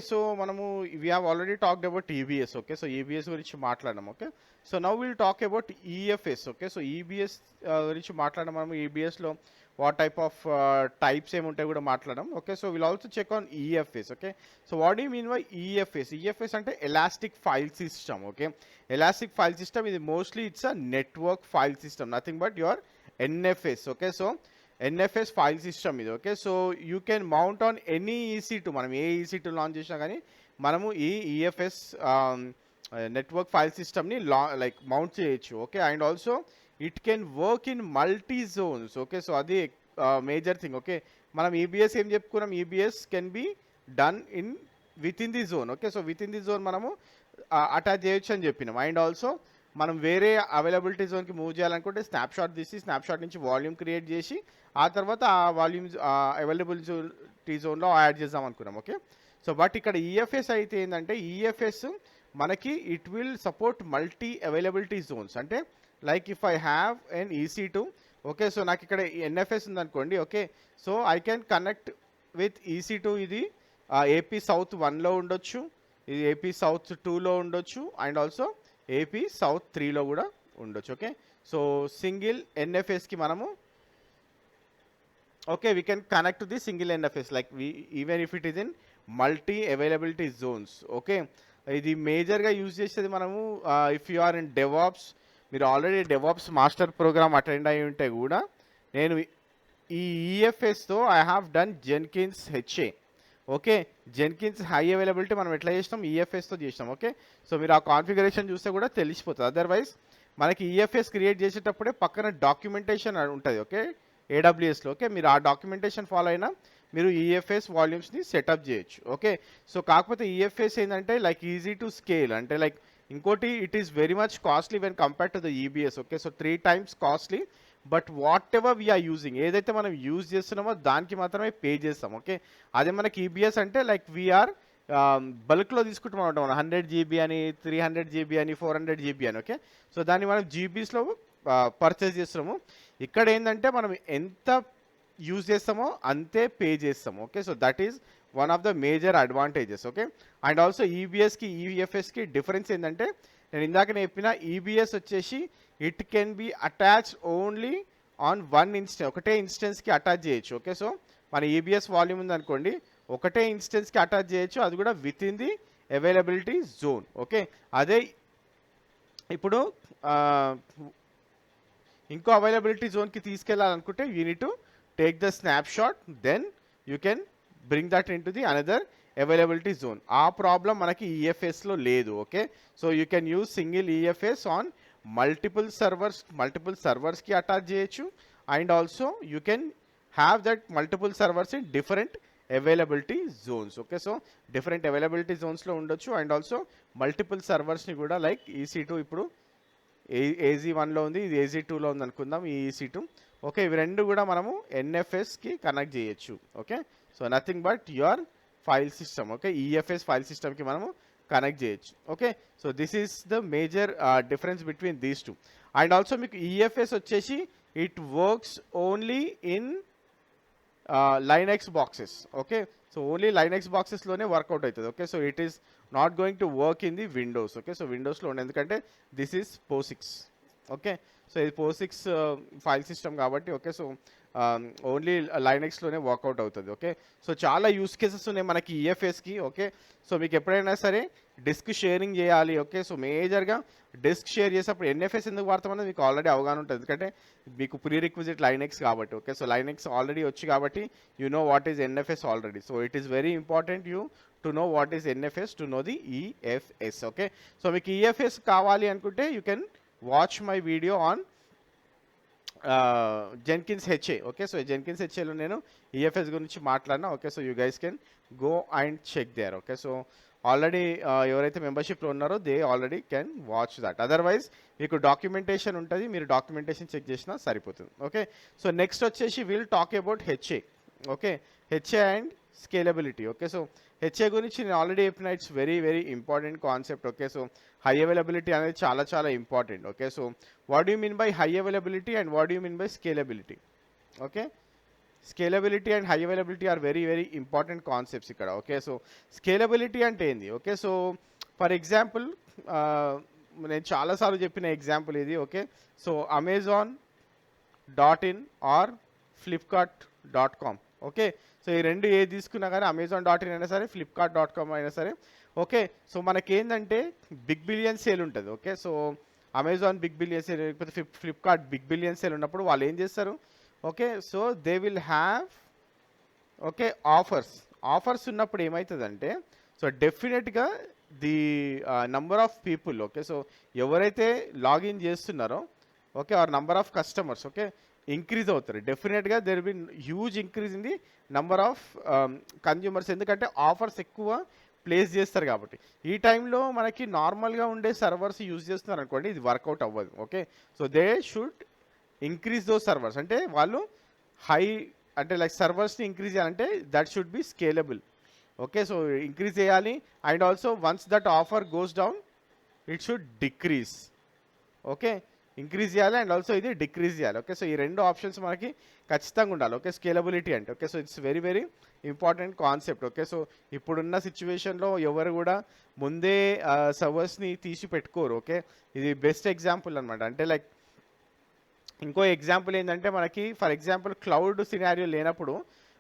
So మనము we have already talked about EBS. Okay, so EBS గురించి మాట్లాడడం. Okay, so now will talk about EFS. Okay, so EBS గురించి మాట్లాడడం. మనం ఈబీఎస్లో వాట్ టైప్ ఆఫ్ టైప్స్ ఏముంటాయి కూడా మాట్లాడడం. Okay, so will also check on EFS. Okay, so what you mean by EFS? EFS అంటే elastic file system. Okay, elastic file system ఇది mostly it's a network file system, nothing but your NFS. Okay, so NFS file system ఇది. Okay, so you can mount on any EC2. మనం ఏ EC2 launch చేసినా కానీ మనము ఈ EFS network file సిస్టమ్ని like mount చేయొచ్చు. Okay, and also it can work in multi zones. Okay, so అది మేజర్ థింగ్. ఓకే, మనం ఈబీఎస్ ఏం చెప్పుకున్నాం? EBS can be done with in the zone. Okay, so with in the zone మనము attach చేయొచ్చు అని చెప్పినాం. And also మనం వేరే అవైలబిలిటీ జోన్కి మూవ్ చేయాలనుకుంటే స్నాప్షాట్ తీసి స్నాప్షాట్ నుంచి వాల్యూమ్ క్రియేట్ చేసి ఆ తర్వాత ఆ వాల్యూమ్ అవైలబిలిటీ జోన్లో యాడ్ చేద్దాం అనుకున్నాం. ఓకే, సో బట్ ఇక్కడ ఈఎఫ్ఎస్ అయితే ఏంటంటే ఈఎఫ్ఎస్ మనకి it will support multi availability zones. అంటే like if I have an EC2. Okay, so నాకు ఇక్కడ ఎన్ఎఫ్ఎస్ ఉందనుకోండి. Okay, so I can connect with EC2. ఇది ఏపీ సౌత్ 1లో ఉండొచ్చు, ఇది ఏపీ సౌత్ 2లో ఉండొచ్చు, అండ్ ఆల్సో ఏపీ సౌత్ 3లో కూడా ఉండొచ్చు. ఓకే, సో సింగిల్ ఎన్ఎఫ్ఎస్కి మనము okay we can connect to the single NFS like even if it is in multi availability zones. Okay, ఇది మేజర్గా యూజ్ చేసేది మనము if you are in DevOps. మీరు already DevOps master program attend అయి ఉంటే కూడా నేను ఈ ఈఎఫ్ఎస్తో I have done Jenkins HA. Okay, Jenkins high availability మనం ఎట్లా చేసినాం? ఈఎఫ్ఎస్తో చేసినాం. ఓకే, సో మీరు ఆ కాన్ఫిగరేషన్ చూస్తే కూడా తెలిసిపోతుంది. అదర్వైజ్ మనకి ఈఎఫ్ఎస్ క్రియేట్ చేసేటప్పుడే పక్కన డాక్యుమెంటేషన్ ఉంటుంది. ఓకే, ఏడబ్ల్యూఎస్లో. ఓకే, మీరు ఆ డాక్యుమెంటేషన్ ఫాలో అయినా మీరు ఈఎఫ్ఎస్ వాల్యూమ్స్ని సెటప్ చేయొచ్చు. ఓకే, సో కాకపోతే ఈఎఫ్ఎస్ ఏంటంటే లైక్ ఈజీ టు స్కేల్. అంటే లైక్ ఇంకోటి it is very much costly when compare to the EBS. Okay, so 3 times costly. But whatever we're using, ఏదైతే మనం యూజ్ చేస్తున్నామో దానికి మాత్రమే పే చేస్తాం. ఓకే, అదే మనకి ఈబీఎస్ అంటే లైక్ వీఆర్ బల్క్లో తీసుకుంటాం అనమాట. మనం 100 GB అని, 300 GB అని, 400 GB అని. ఓకే, సో దాన్ని మనం జీబీస్లో పర్చేస్ చేస్తున్నాము. ఇక్కడ ఏంటంటే మనం ఎంత యూజ్ చేస్తామో అంతే పే చేస్తాము. Okay, so that is one of the major advantages. Okay, and also ఈబీఎస్కి ఈఎఫ్ఎస్కి డిఫరెన్స్ ఏంటంటే నేను ఇందాక చెప్పిన ఈబీఎస్ వచ్చేసి it can be attach only on one instance, ఒకటే ఇన్స్టెన్స్కి అటాచ్ చేయొచ్చు. ఓకే, సో మన ఈబీఎస్ వాల్యూమ్ ఉందనుకోండి, ఒకటే ఇన్స్టెన్స్కి అటాచ్ చేయొచ్చు, అది కూడా with in the availability zone. Okay, అదే ఇప్పుడు ఇంకో అవైలబిలిటీ జోన్కి తీసుకెళ్ళాలనుకుంటే you need to take the snapshot, then you can bring that in to the another availability zone. ఆ ప్రాబ్లం మనకి ఈఎఫ్ఎస్లో లేదు. Okay, so you can use single EFS on multiple సర్వర్స్కి అటాచ్ చేయొచ్చు. And also you can have that multiple servers in different availability zones. Okay, so different availability జోన్స్లో ఉండొచ్చు. And also multiple సర్వర్స్ని కూడా like EC2 ఇప్పుడు AZ1లో ఉంది, ఇది AZ2లో ఉంది అనుకుందాం, ఈ EC2. ఓకే, ఇవి రెండు కూడా మనము ఎన్ఎఫ్ఎస్కి కనెక్ట్ చేయొచ్చు. Okay, so nothing but your file system. Okay, EFS file సిస్టమ్కి మనము కనెక్ట్ చేయొచ్చు. Okay, so this is the major difference between these two. And also మీకు ఈఎఫ్ఎస్ వచ్చేసి it works only in Linux boxes. Okay, so only Linux బాక్సెస్లోనే work out అవుతుంది. Okay, so it is not going to work in the Windows. Okay, so విండోస్లో ఉండే, ఎందుకంటే this is POSIX. Okay, so ఇది POSIX file system కాబట్టి. Okay, so only లైనక్స్లోనే work out అవుతుంది. Okay, so చాలా use cases ఉన్నాయి మనకి ఈఎఫ్ఎస్కి. ఓకే, సో మీకు ఎప్పుడైనా సరే డిస్క్ షేరింగ్ చేయాలి. ఓకే, సో మేజర్గా డిస్క్ షేర్ చేసేటప్పుడు ఎన్ఎఫ్ఎస్ ఎందుకు వాడతామనేది మీకు ఆల్రెడీ అవగాహన ఉంటుంది, ఎందుకంటే మీకు ప్రీ రిక్విజిట్ లైనక్స్ కాబట్టి. ఓకే, సో లైనక్స్ ఆల్రెడీ వచ్చి కాబట్టి you know what is NFS already. So it is very important you to know what is NFS to know the EFS. Okay, so మీకు EFS కావాలి అనుకుంటే you can watch my video on Jenkins HA. Okay, so Jenkins హెచ్ఏలో నేను EFS గురించి మాట్లాడినా. Okay, so you guys can go and check there. Okay, so already ఎవరైతే మెంబర్షిప్లో ఉన్నారో they already can watch that. Otherwise మీకు డాక్యుమెంటేషన్ ఉంటుంది, మీరు డాక్యుమెంటేషన్ చెక్ చేసినా సరిపోతుంది. ఓకే, సో నెక్స్ట్ వచ్చేసి will talk about HA. Okay, HA and scalability. Okay, so HA గురించి నేను ఆల్రెడీ చెప్పిన it's very very important concept. Okay, so high availability అనేది చాలా చాలా important. Okay, so what do you mean by high availability and what do you mean by scalability? Okay, scalability and high availability are very very important concepts ఇక్కడ. Okay, so scalability అంటే ఏంది? Okay, so for example నేను చాలాసార్లు చెప్పిన example ఇది. Okay, so Amazon.in or Flipkart.com. Okay, so ఈ రెండు ఏది తీసుకున్నా కానీ Amazon.in అయినా సరే, Flipkart.com అయినా సరే. ఓకే, సో మనకేందంటే బిగ్ బిలియన్ సేల్ ఉంటుంది. Okay, so Amazon big billion sale లేకపోతే ఫ్లిప్కార్ట్ బిగ్ బిలియన్ సేల్ ఉన్నప్పుడు వాళ్ళు ఏం చేస్తారు? Okay, so they will have okay offers ఉన్నప్పుడు ఏమవుతుందంటే, సో డెఫినెట్గా the number of people, okay, so ఎవరైతే లాగిన్ చేస్తున్నారో, okay, or number of customers, okay, increase అవుతారు. డెఫినెట్గా there be huge increase in the number of consumers, ఎందుకంటే offers ఎక్కువ place చేస్తారు కాబట్టి. ఈ టైంలో మనకి నార్మల్గా ఉండే సర్వర్స్ యూజ్ చేస్తున్నారు అనుకోండి, ఇది వర్కౌట్ అవ్వదు. Okay, so they should increase those servers, అంటే వాళ్ళు హై అంటే లైక్ సర్వర్స్ని ఇంక్రీజ్ చేయాలంటే that should be scalable. Okay, so increase చేయాలి. And also once that offer goes down it should decrease. Okay, increase చేయాలి అండ్ ఆల్సో ఇది decrease చేయాలి. Okay, so ఈ రెండు ఆప్షన్స్ మనకి ఖచ్చితంగా ఉండాలి. ఓకే, స్కేలబిలిటీ అంటే. Okay, so it's very very important concept. Okay, so ఇప్పుడున్న సిచ్యువేషన్లో ఎవరు కూడా ముందే సర్వర్స్ని తీసి పెట్టుకోరు. ఓకే, ఇది బెస్ట్ ఎగ్జాంపుల్ అనమాట. అంటే లైక్ ఇంకో ఎగ్జాంపుల్ ఏంటంటే, మనకి ఫర్ ఎగ్జాంపుల్ క్లౌడ్ సినారియో లేనప్పుడు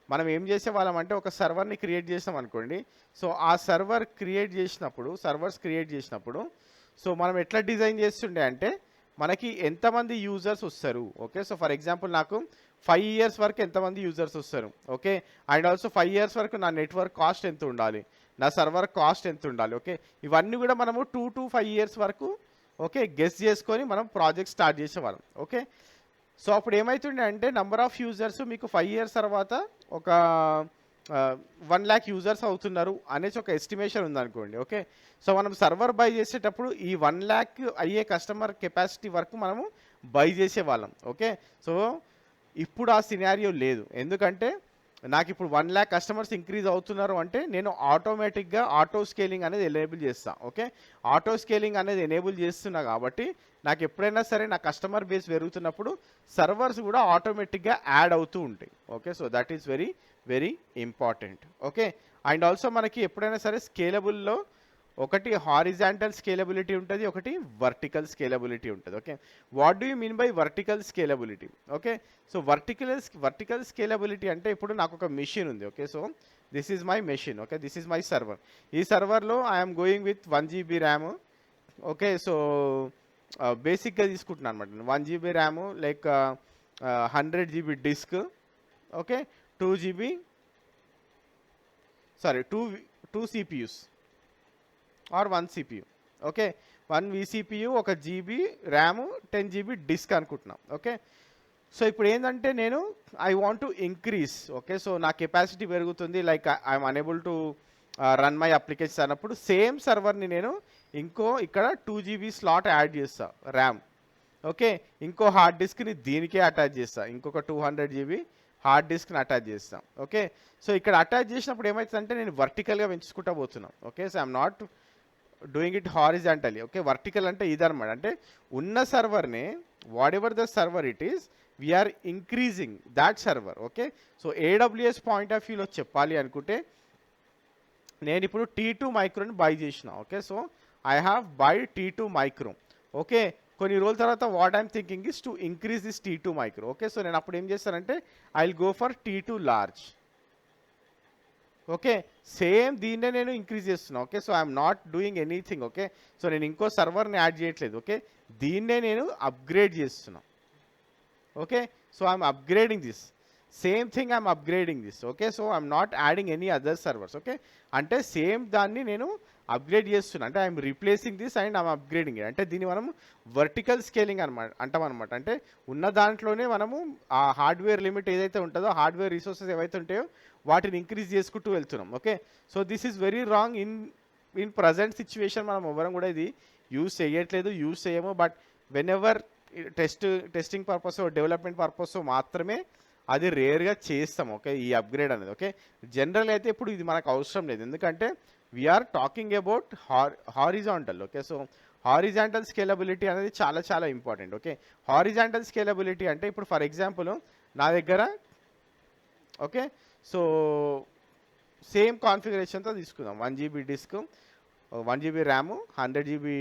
మనం ఏం చేసేవాళ్ళం అంటే, ఒక సర్వర్ని క్రియేట్ చేసాం అనుకోండి. సో ఆ సర్వర్స్ క్రియేట్ చేసినప్పుడు సో మనం ఎట్లా డిజైన్ చేస్తుండే అంటే, మనకి ఎంతమంది యూజర్స్ వస్తారు. ఓకే, సో ఫర్ ఎగ్జాంపుల్ నాకు 5 years వరకు ఎంతమంది యూజర్స్ వస్తారు. ఓకే, అండ్ ఆల్సో 5 years వరకు నా నెట్వర్క్ కాస్ట్ ఎంత ఉండాలి, నా సర్వర్ కాస్ట్ ఎంత ఉండాలి. ఓకే, ఇవన్నీ కూడా మనము 2 to 5 years వరకు ఓకే గెస్ చేసుకొని మనం ప్రాజెక్ట్ స్టార్ట్ చేసేవాళ్ళం. ఓకే, సో అప్పుడు ఏమవుతుండే అంటే, నెంబర్ ఆఫ్ యూజర్స్ మీకు 5 years తర్వాత ఒక 1 lakh యూజర్స్ అవుతున్నారు అనేసి ఒక ఎస్టిమేషన్ ఉందనుకోండి. ఓకే, సో మనం సర్వర్ బై చేసేటప్పుడు ఈ 1 lakh అయ్యే కస్టమర్ కెపాసిటీ వరకు మనము బై చేసేవాళ్ళం. ఓకే, సో ఇప్పుడు ఆ సినారియో లేదు. ఎందుకంటే నాకు ఇప్పుడు 1 lakh కస్టమర్స్ ఇంక్రీజ్ అవుతున్నారు అంటే నేను ఆటోమేటిక్గా ఆటో స్కేలింగ్ అనేది ఎనేబుల్ చేస్తాను. ఓకే, ఆటో స్కేలింగ్ అనేది ఎనేబుల్ చేస్తున్నా కాబట్టి నాకు ఎప్పుడైనా సరే నా కస్టమర్ బేస్ పెరుగుతున్నప్పుడు సర్వర్స్ కూడా ఆటోమేటిక్గా యాడ్ అవుతూ ఉంటాయి. Okay, so that is very very important. Okay, and also మనకి ఎప్పుడైనా సరే స్కేలబుల్లో ఒకటి హారిజాంటల్ స్కేలబిలిటీ ఉంటుంది, ఒకటి వర్టికల్ స్కేలబిలిటీ ఉంటుంది. Okay, what do you mean by vertical scalability? Okay, so vertical scalability అంటే, ఇప్పుడు నాకు ఒక మెషిన్ ఉంది. Okay, so this is my machine. Okay, this is my server. ఈ సర్వర్లో I'm going with 1 GB RAM. Okay, so బేసిక్గా తీసుకుంటున్నాను అనమాట. 1 GB RAM, like 100 GB disk. Okay, 2 CPUs or 1 CPU. Okay, 1 vCPU, 1 GB RAM, 10 GB disk అనుకుంటున్నాం. Okay, so ఇప్పుడు ఏంటంటే నేను I want to increase. Okay, so నా కెపాసిటీ పెరుగుతుంది, like I'm unable to run my applications అన్నప్పుడు same సర్వర్ని నేను ఇక్కడ 2 GB స్లాట్ యాడ్ చేస్తా ర్యామ్. ఓకే, ఇంకో హార్డ్ డిస్క్ని దీనికే అటాచ్ చేస్తా, ఇంకొక 200 GB హార్డ్ డిస్క్ని అటాచ్ చేస్తాం. ఓకే, సో ఇక్కడ అటాచ్ చేసినప్పుడు ఏమవుతుందంటే నేను వర్టికల్గా పెంచుకుంటా పోతున్నాం. Okay, so I'm not doing it horizontally. Okay, vertical అంటే ఇదనమాట. అంటే ఉన్న సర్వర్ని whatever the server it is we're increasing that server. Okay, so AWS point of వ్యూలో చెప్పాలి అనుకుంటే, నేను ఇప్పుడు T2 మైక్రోని బై చేసిన. Okay, so I have buy T2 micro. Okay, కొన్ని రోజుల తర్వాత what I'm thinking is to increase this T2 micro. Okay, so నేను అప్పుడు ఏం చేస్తానంటే I will go for T2 large. Okay, same దీన్నే నేను ఇంక్రీజ్ చేస్తున్నా. Okay, so I'm not doing anything. Okay, so నేను ఇంకో సర్వర్ని యాడ్ చేయట్లేదు. ఓకే, దీన్నే నేను అప్గ్రేడ్ చేస్తున్నా. Okay, so I'm upgrading this, same thing I'm upgrading this. Okay, so I'm not adding any other servers. Okay, అంటే same దాన్ని నేను upgrade చేస్తున్నా, అంటే I'm replacing this and I'm upgrading it. అంటే దీన్ని మనం వర్టికల్ స్కేలింగ్ అంటాం అనమాట. అంటే ఉన్న దాంట్లోనే మనము ఆ హార్డ్వేర్ లిమిట్ ఏదైతే ఉంటుందో, హార్డ్వేర్ రిసోర్సెస్ ఏవైతే ఉంటాయో వాటిని ఇంక్రీజ్ చేసుకుంటూ వెళ్తున్నాం. Okay, so this is very wrong in present situation. మనం ఎవరం కూడా ఇది యూజ్ చేయము. But when ever testing purpose, development purpose మాత్రమే అది రేర్గా చేస్తాం. ఓకే, ఈ అప్గ్రేడ్ అనేది. ఓకే, జనరల్ అయితే ఇప్పుడు ఇది మనకు అవసరం లేదు, ఎందుకంటే we're talking about horizontal. Okay, so horizontal scalability అనేది చాలా చాలా ఇంపార్టెంట్. ఓకే, హారిజాంటల్ స్కేలబిలిటీ అంటే ఇప్పుడు ఫర్ ఎగ్జాంపుల్ నా దగ్గర ఓకే. సో సేమ్ కాన్ఫిగరేషన్తో తీసుకుందాం. 1 GB disk, 1 GB RAM, 100 GB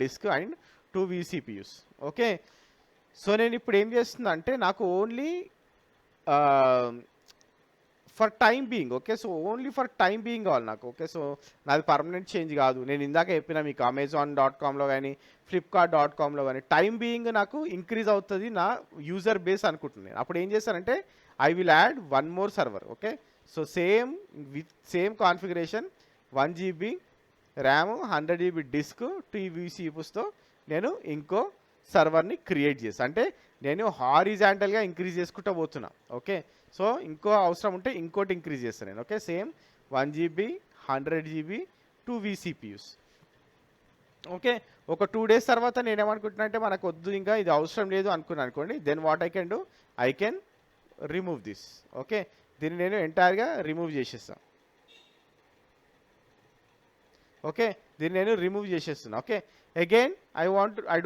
disk and 2 VCPUs. Okay. So నేను ఇప్పుడు ఏం చేస్తున్నా అంటే నాకు only for time being, okay. So only for time being కావాలి నాకు. ఓకే. సో నాది పర్మనెంట్ చేంజ్ కాదు. నేను ఇందాక చెప్పిన మీకు Amazon.comలో కానీ Flipkart.comలో కానీ టైమ్ బీయింగ్ నాకు ఇంక్రీజ్ అవుతుంది నా యూజర్ బేస్ అనుకుంటున్నాను. అప్పుడు ఏం చేస్తానంటే I will add 1 more server. Okay. So with same configuration 1 GB RAM, 100 GB disk, 2 VCPUస్తో నేను ఇంకో సర్వర్ని క్రియేట్ చేస్తాను. అంటే నేను హారిజాంటల్గా ఇంక్రీజ్ చేసుకుంటూ పోతున్నా. ఓకే. సో ఇంకో అవసరం ఉంటే ఇంకోటి ఇంక్రీజ్ చేస్తాను నేను. Okay. Same 1 GB, 100 GB, 2 VCPUs. Okay. ఒక 2 days తర్వాత నేను ఏమనుకుంటున్నా అంటే మనకు వద్దు, ఇంకా ఇది అవసరం లేదు అనుకున్నాను అనుకోండి. Then what I can do, I can remove this. Okay. దీన్ని నేను ఎంటైర్గా రిమూవ్ చేసేస్తాను. ఓకే. దీన్ని నేను రిమూవ్ చేసేస్తున్నా. Okay. Again I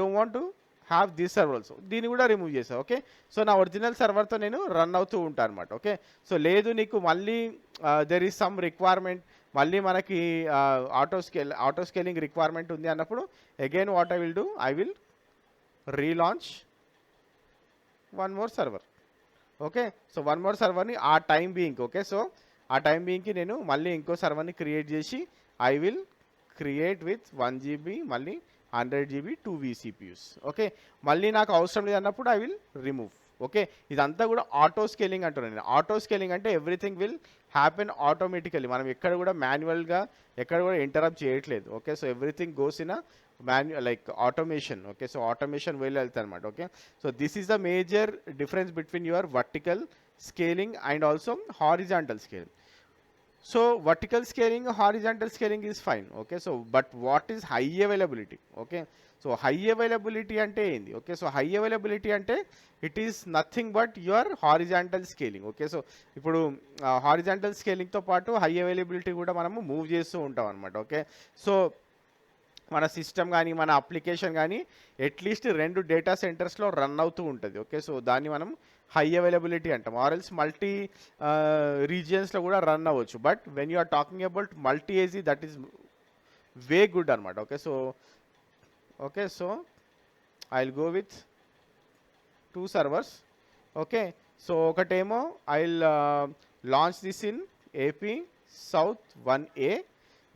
don't want to have this server also. దీన్ని కూడా రిమూవ్ చేస్తాను. ఓకే. సో నా ఒరిజినల్ సర్వర్తో నేను రన్ అవుతూ ఉంటాను అనమాట. ఓకే. సో లేదు నీకు మళ్ళీ దెర్ ఈస్ సమ్ రిక్వైర్మెంట్, మళ్ళీ మనకి ఆటో స్కేలింగ్ రిక్వైర్మెంట్ ఉంది అన్నప్పుడు again what I will do, I will relaunch 1 more server. Okay. So 1 more సర్వర్ని ఆ టైం బీయింగ్, ఓకే. సో ఆ టైం బీయింగ్కి నేను మళ్ళీ ఇంకో సర్వర్ని క్రియేట్ చేసి I will create with 1 GB, మళ్ళీ 100 జీబీ, 2 VCPUs. ఓకే. మళ్ళీ నాకు అవసరం లేదన్నప్పుడు ఐ విల్ రిమూవ్. ఓకే. ఇదంతా కూడా ఆటో స్కేలింగ్ అంటున్నాను నేను. ఆటో స్కేలింగ్ అంటే ఎవ్రీథింగ్ విల్ హ్యాపెన్ ఆటోమేటికలీ. మనం ఎక్కడ కూడా మాన్యువల్గా ఎక్కడ కూడా ఇంటరప్ట్ చేయట్లేదు. Okay. So everything goes in like automation. Okay. So automation వేలో వెళ్తాయి అనమాట. Okay. So this is the major difference between your vertical scaling and also horizontal scaling. So vertical scaling, horizontal scaling is fine. Okay. So but what is high availability? Okay. So high availability ante endi? Okay. So high availability ante it is nothing but your horizontal scaling. Okay. So ఇప్పుడు horizontal scaling తో పాటు high availability కూడా మనము move చేస్తూ ఉంటాం అనమాట. Okay. So మన system కానీ మన అప్లికేషన్ కానీ అట్లీస్ట్ 2 డేటా సెంటర్స్లో రన్ అవుతూ ఉంటుంది. ఓకే. సో దాన్ని మనం హై అవైలబిలిటీ అంటాం. ఆర్ఎల్స్ మల్టీ రీజియన్స్లో కూడా రన్ అవ్వచ్చు. But when you are talking about multi AG, that is way good అనమాట. Okay. So I will go with 2 servers. Okay. So ఒకటేమో I will launch this in AP south 1A,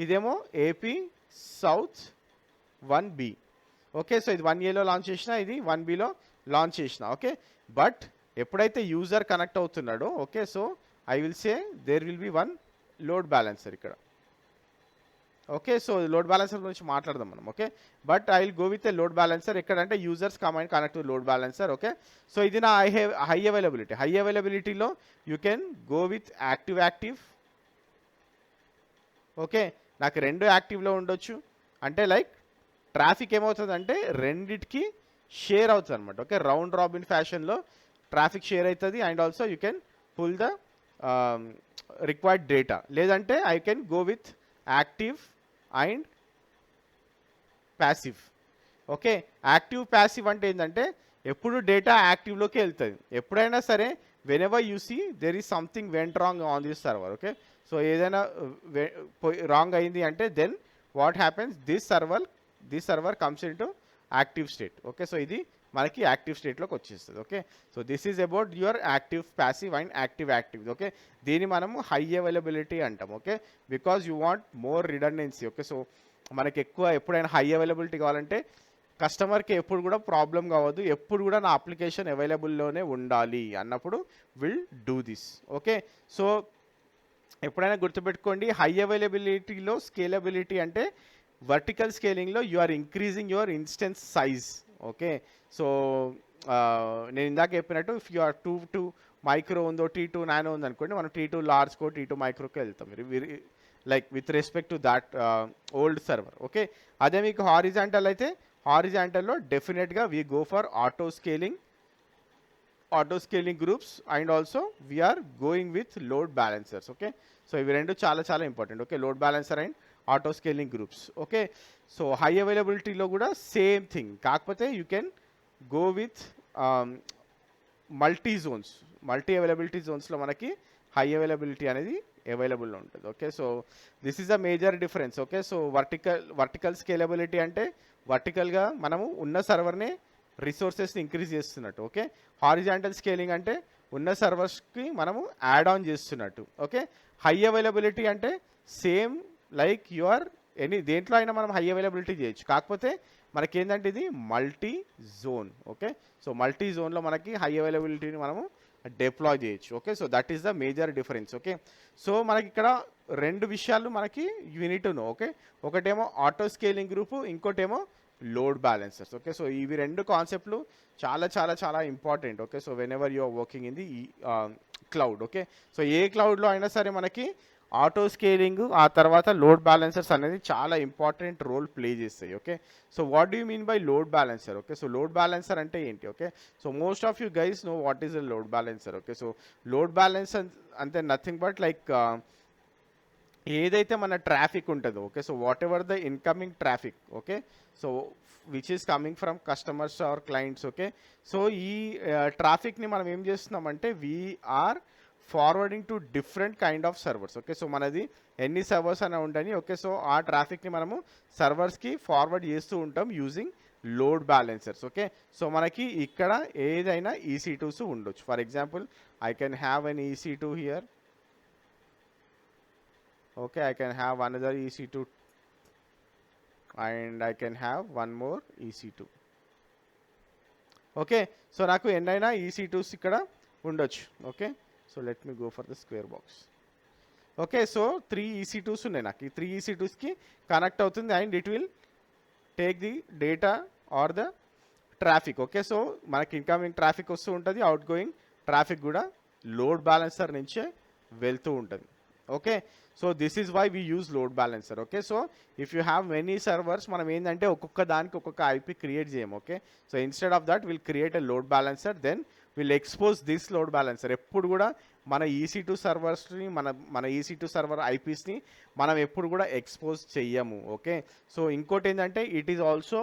ఇదేమో AP south 1B. Okay. So ఇది 1Aలో launch చేసిన, ఇది 1Bలో launch చేసిన. Okay. But ఎప్పుడైతే user connect అవుతున్నాడో, okay, so I will say there will be 1 load balancer ఇక్కడ. ఓకే. సో లోడ్ బ్యాలెన్సర్ గురించి మాట్లాడదాం మనం. Okay. But I will go with a load balancer. ఎక్కడంటే users command connect to load balancer. Okay. So ఇది నా high availability. High అవైలబిలిటీలో you can go with active. Okay. నాకు 2 యాక్టివ్లో ఉండొచ్చు. అంటే లైక్ ట్రాఫిక్ ఏమవుతుందంటే రెండిటికి షేర్ అవుతుంది అనమాట. ఓకే. రౌండ్ రాబిన్ ఫ్యాషన్లో ట్రాఫిక్ షేర్ అవుతుంది. And also you can pull the required data. లేదంటే I can go with active and passive. Okay. Active passive అంటే ఏంటంటే ఎప్పుడు డేటా యాక్టివ్లోకి వెళ్తుంది. ఎప్పుడైనా సరే whenever you see there is something went wrong on this server. Okay. So ఏదైనా wrong అయింది అంటే then what happens, this server comes in to active state. Okay. So ఇది మనకి యాక్టివ్ స్టేట్లోకి వచ్చేస్తుంది. Okay. So this is about your active passive and active. Okay. దీన్ని మనము high availability అంటాం. Okay. Because you want more redundancy. Okay. So మనకి ఎప్పుడైనా high availability కావాలంటే కస్టమర్కి ఎప్పుడు కూడా ప్రాబ్లం కావద్దు, ఎప్పుడు కూడా నా అప్లికేషన్ అవైలబుల్లోనే ఉండాలి అన్నప్పుడు will do this. Okay. So ఎప్పుడైనా గుర్తుపెట్టుకోండి, హై అవైలబిలిటీలో స్కేలబిలిటీ అంటే వర్టికల్ స్కేలింగ్లో you are increasing your instance size. Okay. So నేను ఇందాక చెప్పినట్టు ఇఫ్ యు ఆర్ 2 మైక్రో ఉందో, T2 నానో ఉందనుకోండి, మనం T2 లార్జ్కో T2 మైక్రోకి వెళ్తాం like with respect to that old server. Okay. అదే మీకు హారిజాంటల్ అయితే హారిజాంటల్లో డెఫినెట్గా we go for auto scaling groups and also we are going with load balancers. Okay. So ఇవి రెండు చాలా చాలా important. Okay. Load balancer and auto scaling groups. Okay. So high అవైలబిలిటీలో కూడా సేమ్ థింగ్, కాకపోతే you can go with multi availability జోన్స్లో మనకి high availability అనేది అవైలబుల్ ఉంటుంది. Okay, so this is a major difference. Okay, so vertical scalability అంటే వర్టికల్గా మనము ఉన్న సర్వర్నే రిసోర్సెస్ని ఇంక్రీజ్ చేస్తున్నట్టు. ఓకే, హారిజాంటల్ స్కేలింగ్ అంటే ఉన్న సర్వర్స్కి మనము యాడ్ ఆన్ చేస్తున్నట్టు. ఓకే, హై అవైలబిలిటీ అంటే సేమ్ లైక్ యువర్ దేంట్లో అయినా మనం హై అవైలబిలిటీ చేయొచ్చు, కాకపోతే మనకేంటంటే ఇది multi zone. Okay, so multi జోన్లో మనకి హై అవైలబిలిటీని మనము డిప్లాయ్ చేయొచ్చు. Okay, so that is the major difference. Okay, so మనకి ఇక్కడ రెండు విషయాలు మనకి యూనిట్ నో. ఓకే, ఒకటేమో ఆటో స్కేలింగ్ గ్రూప్, ఇంకోటేమో లోడ్ బ్యాలెన్సర్స్. ఓకే, సో ఇవి రెండు కాన్సెప్ట్లు చాలా చాలా చాలా important. Okay, so whenever you are working in the cloud. Okay, so ఏ క్లౌడ్లో అయినా సరే మనకి ఆటో స్కేలింగ్ ఆ తర్వాత లోడ్ బ్యాలెన్సర్స్ అనేది చాలా ఇంపార్టెంట్ రోల్ ప్లే చేస్తాయి. Okay, so what do you mean by load balancer? Okay, so load balancer అంటే ఏంటి? Okay, so most of you guys know what is the load balancer. Okay, so load balancer అంటే nothing but like ఏదైతే మన traffic ఉంటుందో. Okay, so whatever the incoming traffic. Okay, so which is coming from customers or clients. Okay, so ఈ ట్రాఫిక్ని మనం ఏం చేస్తున్నామంటే we are forwarding to different kind of servers. Okay, so మనది ఎన్ని సర్వర్స్ అని ఉండని. ఓకే, సో ఆ ట్రాఫిక్ని మనము సర్వర్స్కి ఫార్వర్డ్ చేస్తూ ఉంటాం using load balancers. Okay, so మనకి ఇక్కడ ఏదైనా EC2s ఉండొచ్చు. For example I can have an EC2 here. Okay, I can have another EC2 and I can have one more EC2. Okay, so నాకు ఎన్నైనా EC2s ఇక్కడ ఉండొచ్చు. Okay, so let me go for the square box. Okay, so 3 EC2s ఉన్నాయి నాకు. ఈ 3 EC2స్కి connect అవుతుంది and it will take the data or the traffic. Okay, so మనకి ఇన్కమింగ్ ట్రాఫిక్ వస్తూ ఉంటుంది, అవుట్ గోయింగ్ ట్రాఫిక్ కూడా లోడ్ బ్యాలెన్సర్ నుంచే వెళ్తూ ఉంటుంది. Okay, so this is why we use load balancer. Okay, so if you have many servers మనం ఏంటంటే ఒక్కొక్క దానికి ఒక్కొక్క IP క్రియేట్ చేయము. Okay, so instead of that will create a load balancer, then will expose this load balancer. ఎప్పుడు కూడా మన EC2 సర్వర్స్ని మన EC2 సర్వర్ IPస్ని మనం ఎప్పుడు కూడా ఎక్స్పోజ్ చెయ్యము. ఓకే, సో ఇంకోటి ఏంటంటే it is also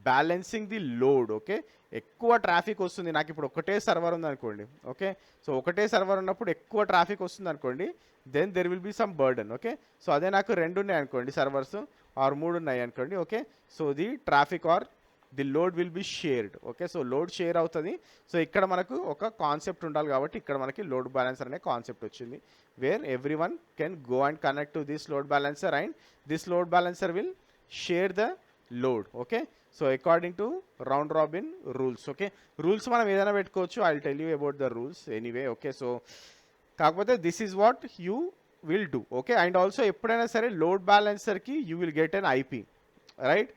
balancing the load. Okay, ఎక్కువ ట్రాఫిక్ వస్తుంది నాకు, ఇప్పుడు ఒకటే సర్వర్ ఉంది అనుకోండి. ఓకే, సో ఒకటే సర్వర్ ఉన్నప్పుడు ఎక్కువ ట్రాఫిక్ వస్తుంది అనుకోండి, then there will be some burden. Okay, so అదే నాకు 2 ఉన్నాయి అనుకోండి సర్వర్స్ ఆర్ 3 ఉన్నాయి అనుకోండి. Okay, so the traffic or the load will be shared. Okay, so load share అవుతుంది. సో ఇక్కడ మనకు ఒక కాన్సెప్ట్ ఉండాలి కాబట్టి ఇక్కడ మనకి లోడ్ బ్యాలెన్సర్ అనే కాన్సెప్ట్ వచ్చింది, where everyone can go and connect to this load balancer and this load balancer will share the load. Okay, so according to round robin rules. Okay, rules మనం ఏదైనా పెట్టుకోవచ్చు, I will tell you about the rules anyway. Okay, so కాకపోతే this is what you will do. Okay, and also ఎప్పుడైనా సరే load బ్యాలెన్సర్కి you will get an IP, right?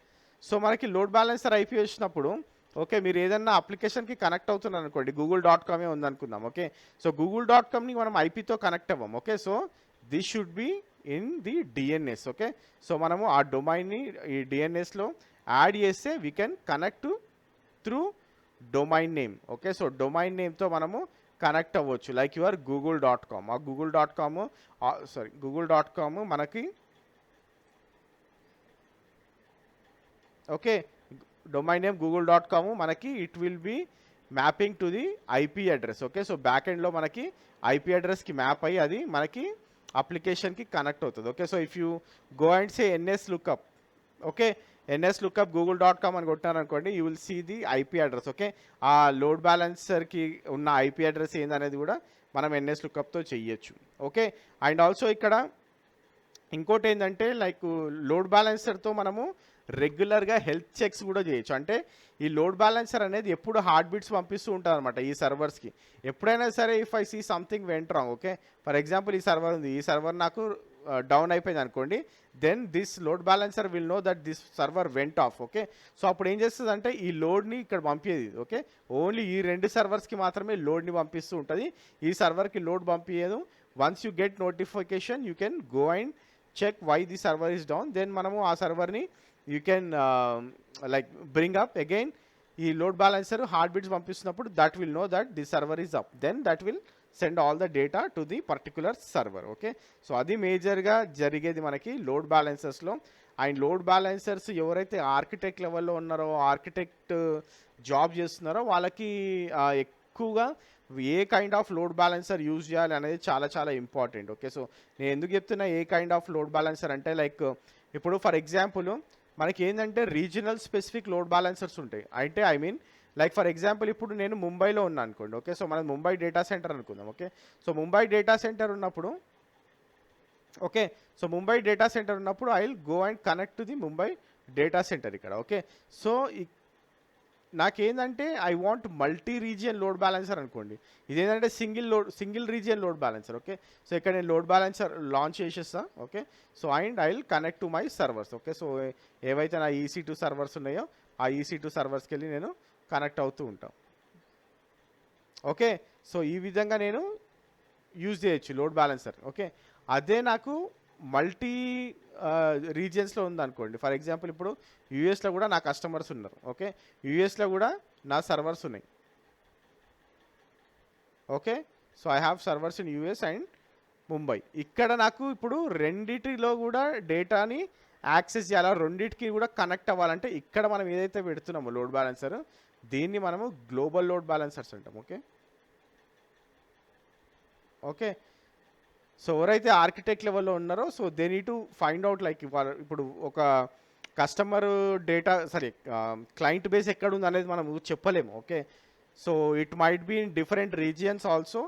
So మనకి load balancer IP వచ్చినప్పుడు okay, మీరు ఏదన్నా అప్లికేషన్కి connect అవుతున్నారు అనుకోండి, google.com ఉందనుకుందాం. ఓకే, సో google.comని మనం IPతో కనెక్ట్ అవ్వం. Okay, so this should be in the DNS. Okay, so మనము ఆ డొమైన్ని ఈ DNSలో యాడ్ చేస్తే we can connect through domain name. Okay, so domain నేమ్తో మనము కనెక్ట్ అవ్వచ్చు లైక్ యువర్ google.com. ఆ google.com మనకి ఓకే డొమైన్ నేమ్ google.com మనకి it will be mapping to the IP address. Okay, so back ఎండ్లో మనకి IP అడ్రస్కి మ్యాప్ అయ్యి అది మనకి అప్లికేషన్కి కనెక్ట్ అవుతుంది. Okay, so if you go and say NS lookup, okay, NS lookup google.com అని కొట్టారనుకోండి, you will see the IP address. Okay, ఆ లోడ్ బ్యాలెన్సర్కి ఉన్న IP అడ్రస్ ఏందనేది కూడా మనం NS lookupతో చెయ్యొచ్చు. ఓకే, అండ్ ఆల్సో ఇక్కడ ఇంకోటి ఏంటంటే లైక్ లోడ్ బ్యాలెన్సర్తో మనము రెగ్యులర్గా హెల్త్ చెక్స్ కూడా చేయొచ్చు. అంటే ఈ లోడ్ బ్యాలెన్సర్ అనేది ఎప్పుడు హార్ట్ బీట్స్ పంపిస్తూ ఉంటుంది అనమాట ఈ సర్వర్స్కి. ఎప్పుడైనా సరే if I see something went wrong, okay, for example ఈ సర్వర్ ఉంది, ఈ సర్వర్ నాకు డౌన్ అయిపోయింది అనుకోండి, then this load balancer will know that this server went off. Okay, so అప్పుడు ఏం చేస్తుంది అంటే ఈ లోడ్ని ఇక్కడ పంపించేది. ఓకే, ఓన్లీ ఈ 2 సర్వర్స్కి మాత్రమే లోడ్ని పంపిస్తూ ఉంటుంది, ఈ సర్వర్కి లోడ్ పంపించదు. Once you get notification you can go and check why the server is down, then మనము ఆ సర్వర్ని you can like bring up again. ఈ లోడ్ బ్యాలెన్సర్ హార్ట్ బీట్స్ పంపిస్తున్నప్పుడు that will know that the server is up, then that will send all the data to the particular server. Okay, so అది మేజర్గా జరిగేది మనకి load బ్యాలెన్సర్స్లో. And load balancers ఎవరైతే architect లెవెల్లో ఉన్నారో, ఆర్కిటెక్ట్ జాబ్ చేస్తున్నారో వాళ్ళకి ఎక్కువగా ఏ kind of load balancer use చేయాలి అనేది చాలా చాలా ఇంపార్టెంట్. ఓకే, సో నేను ఎందుకు చెప్తున్నా ఏ కైండ్ ఆఫ్ లోడ్ బ్యాలెన్సర్ అంటే, లైక్ ఇప్పుడు ఫర్ ఎగ్జాంపుల్ మనకి ఏంటంటే రీజనల్ స్పెసిఫిక్ లోడ్ బ్యాలెన్సర్స్ ఉంటాయి. అంటే I mean like for example ఇప్పుడు నేను ముంబైలో ఉన్నా అనుకోండి. ఓకే, సో మనం ముంబై డేటా సెంటర్ అనుకుందాం. Okay, so Mumbai data centre ఉన్నప్పుడు okay, so Mumbai data centre ఉన్నప్పుడు I will go and connect to the Mumbai data centre ఇక్కడ. ఓకే, సో నాకేంటంటే I want multi region load balancer అనుకోండి. ఇదేంటంటే single region load balancer. Okay, so ఇక్కడ నేను load balancer launch చేసేస్తా. Okay, so and I will connect to my servers. Okay, so ఏవైతే నా EC2 servers ఉన్నాయో ఆ EC2 సర్వర్స్కి వెళ్ళి నేను కనెక్ట్ అవుతూ ఉంటాను. ఓకే, సో ఈ విధంగా నేను యూజ్ చేయొచ్చు లోడ్ బ్యాలెన్సర్. ఓకే, అదే నాకు మల్టీ రీజియన్స్లో ఉందనుకోండి. ఫర్ ఎగ్జాంపుల్ ఇప్పుడు యూఎస్లో కూడా నా కస్టమర్స్ ఉన్నారు. ఓకే, యూఎస్లో కూడా నా సర్వర్స్ ఉన్నాయి. Okay, so I have servers in US and Mumbai. ఇక్కడ నాకు ఇప్పుడు రెండిటిలో కూడా డేటాని యాక్సెస్ చేయాలి, రెండింటికి కూడా కనెక్ట్ అవ్వాలంటే ఇక్కడ మనం ఏదైతే పెడుతున్నామో లోడ్ బ్యాలెన్సర్, దీన్ని మనము గ్లోబల్ లోడ్ బ్యాలెన్సర్స్ అంటాం. ఓకే, ఓకే, సో ఎవరైతే ఆర్కిటెక్ట్ లెవెల్లో ఉన్నారో so they need to find out like ఇప్పుడు ఒక కస్టమర్ డేటా క్లయింట్ బేస్ ఎక్కడ ఉంది అనేది మనం చెప్పలేము. Okay, so it might be in different regions also.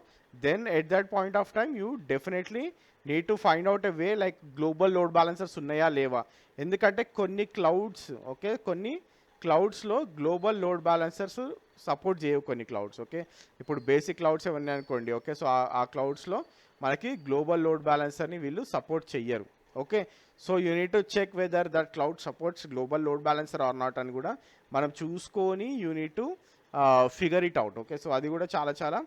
Then at that point of time you definitely need to find out a way like global load balancers ఉన్నాయా లేవా. ఎందుకంటే కొన్ని clouds okay కొన్ని క్లౌడ్స్లో గ్లోబల్ లోడ్ బ్యాలెన్సర్స్ సపోర్ట్ చేయవు కొన్ని clouds. Okay, ఇప్పుడు basic clouds ఏమన్నా అనుకోండి. ఓకే, సో ఆ క్లౌడ్స్లో మనకి గ్లోబల్ లోడ్ బ్యాలెన్సర్ని వీళ్ళు సపోర్ట్ చెయ్యరు. Okay, so you need to check whether that cloud supports global load balancer or not అని కూడా మనం చూసుకొని you need to figure it out. Okay, so అది కూడా చాలా చాలా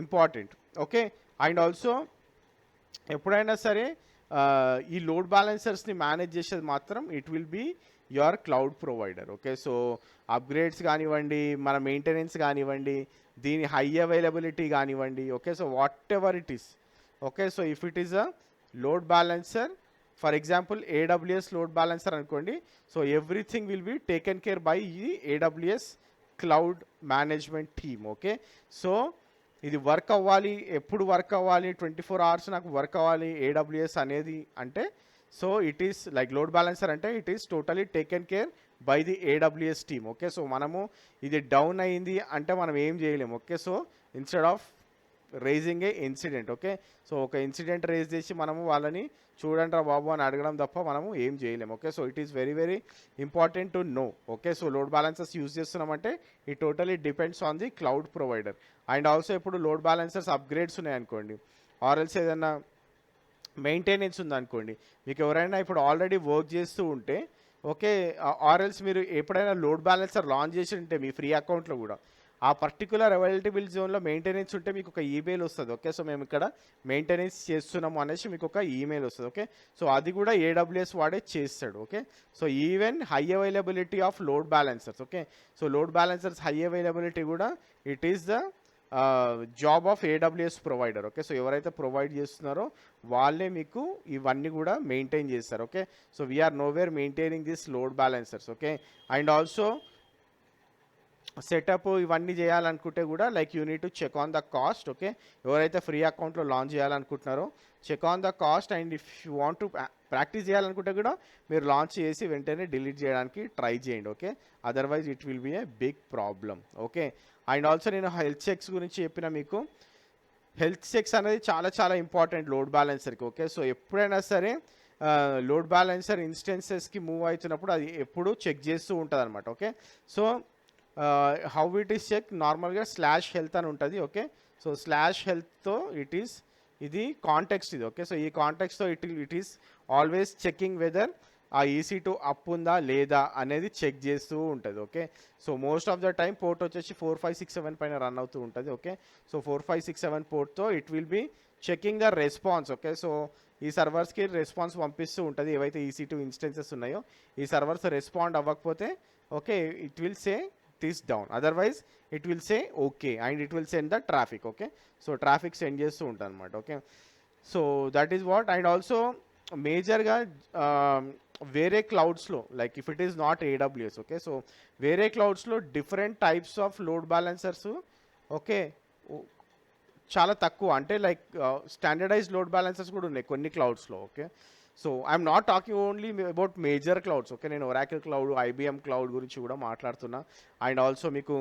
ఇంపార్టెంట్. ఓకే, అండ్ ఆల్సో ఎప్పుడైనా సరే ఈ లోడ్ బ్యాలెన్సర్స్ని మేనేజ్ చేసేది మాత్రం it will be your cloud provider. Okay, so upgrades కానివ్వండి, మన మెయింటెనెన్స్ కానివ్వండి, దీని హై అవైలబిలిటీ కానివ్వండి. Okay, so whatever it is. Okay, so if it is a load balancer for example AWS load balancer అనుకోండి, so everything will be taken care by ఈ AWS cloud management team. Okay, so ఇది work అవ్వాలి, ఎప్పుడు work అవ్వాలి, 24 hours నాకు work అవ్వాలి AWS అనేది అంటే so it is like load balancer అంటే it is totally taken care by the AWS team. Okay, so మనము ఇది డౌన్ అయింది అంటే మనం ఏం చేయలేము. Okay, so instead of raising a incident. Okay, so ఒక ఇన్సిడెంట్ రేజ్ చేసి మనము వాళ్ళని చూడండి రా బాబు అని అడగడం తప్ప మనము ఏం చేయలేము. Okay, so it is very very important to know. Okay, so load balancers use చేస్తున్నామంటే it totally depends on the cloud provider. And also ఇప్పుడు లోడ్ బ్యాలెన్సర్స్ అప్గ్రేడ్స్ ఉన్నాయనుకోండి, ఆర్ఎల్స్ ఏదైనా మెయింటెనెన్స్ ఉందనుకోండి, మీకు ఎవరైనా ఇప్పుడు ఆల్రెడీ వర్క్ చేస్తూ ఉంటే ఓకే, ఆర్ఎల్స్ మీరు ఎప్పుడైనా లోడ్ బ్యాలెన్సర్ లాంచ్ చేసి ఉంటే మీ ఫ్రీ అకౌంట్లో కూడా ఆ పర్టికులర్ అవైలబుల్ జోన్లో మెయింటెనెన్స్ ఉంటే మీకు ఒక ఈమెయిల్ వస్తుంది. ఓకే, సో మేము ఇక్కడ మెయింటెనెన్స్ చేస్తున్నాము అనేసి మీకు ఒక ఈమెయిల్ వస్తుంది. ఓకే, సో అది కూడా AWS వాడే చేస్తాడు. Okay, so even high availability of load balancers. Okay, so load balancers high availability కూడా it is the job of AWS provider. Okay, so ఎవరైతే ప్రొవైడ్ చేస్తున్నారో వాళ్ళే మీకు ఇవన్నీ కూడా మెయింటైన్ చేస్తారు. Okay, so we are nowhere maintaining this load balancers. Okay, and also setup ఇవన్నీ చేయాలనుకుంటే కూడా like you need to check on the cost. Okay, ఎవరైతే ఫ్రీ అకౌంట్లో లాంచ్ చేయాలనుకుంటున్నారో check on the cost. And if you want to practice చేయాలనుకుంటే కూడా మీరు launch చేసి వెంటనే డిలీట్ చేయడానికి ట్రై చేయండి. Okay, otherwise it will be a big problem. Okay, and also నేను హెల్త్ చెక్స్ గురించి చెప్పిన మీకు హెల్త్ చెక్స్ అనేది చాలా చాలా ఇంపార్టెంట్ లోడ్ బ్యాలెన్సర్కి. ఓకే, సో ఎప్పుడైనా సరే లోడ్ బ్యాలెన్సర్ ఇన్స్టెన్సెస్కి మూవ్ అవుతున్నప్పుడు అది ఎప్పుడు చెక్ చేస్తూ ఉంటుంది అనమాట. Okay, so how it is check నార్మల్గా /health అని ఉంటుంది. ఓకే, సో /healthతో ఇది కాంటెక్స్ట్ ఇది. ఓకే, సో ఈ కాంటెక్స్తో it is always checking whether ఆ EC2 అప్ ఉందా లేదా అనేది చెక్ చేస్తూ ఉంటుంది. Okay, so most of the time port వచ్చేసి 4567 పైన రన్ అవుతూ ఉంటుంది. ఓకే, సో 4567 పోర్ట్తో it will be checking the response. Okay, so ఈ సర్వర్స్కి రెస్పాన్స్ పంపిస్తూ ఉంటుంది. ఏవైతే EC2 ఇన్స్టెన్సెస్ ఉన్నాయో ఈ సర్వర్స్ రెస్పాండ్ అవ్వకపోతే okay it will say this down, otherwise it will say okay and it will send the traffic. Okay, so traffic send చేస్తూ ఉంటుంది అనమాట. Okay, so that is what. And also మేజర్గా వేరే క్లౌడ్స్లో like if it is not AWS. Okay, so వేరే క్లౌడ్స్లో different types of load balancers okay చాలా తక్కువ, అంటే లైక్ స్టాండర్డైజ్ లోడ్ బ్యాలెన్సర్స్ కూడా ఉన్నాయి కొన్ని క్లౌడ్స్లో. Okay, so I'm not talking only about major clouds. Okay, నేను ఒరాకిల్ క్లౌడ్, ఐబిఎం క్లౌడ్ గురించి కూడా మాట్లాడుతున్నా. అండ్ ఆల్సో మీకు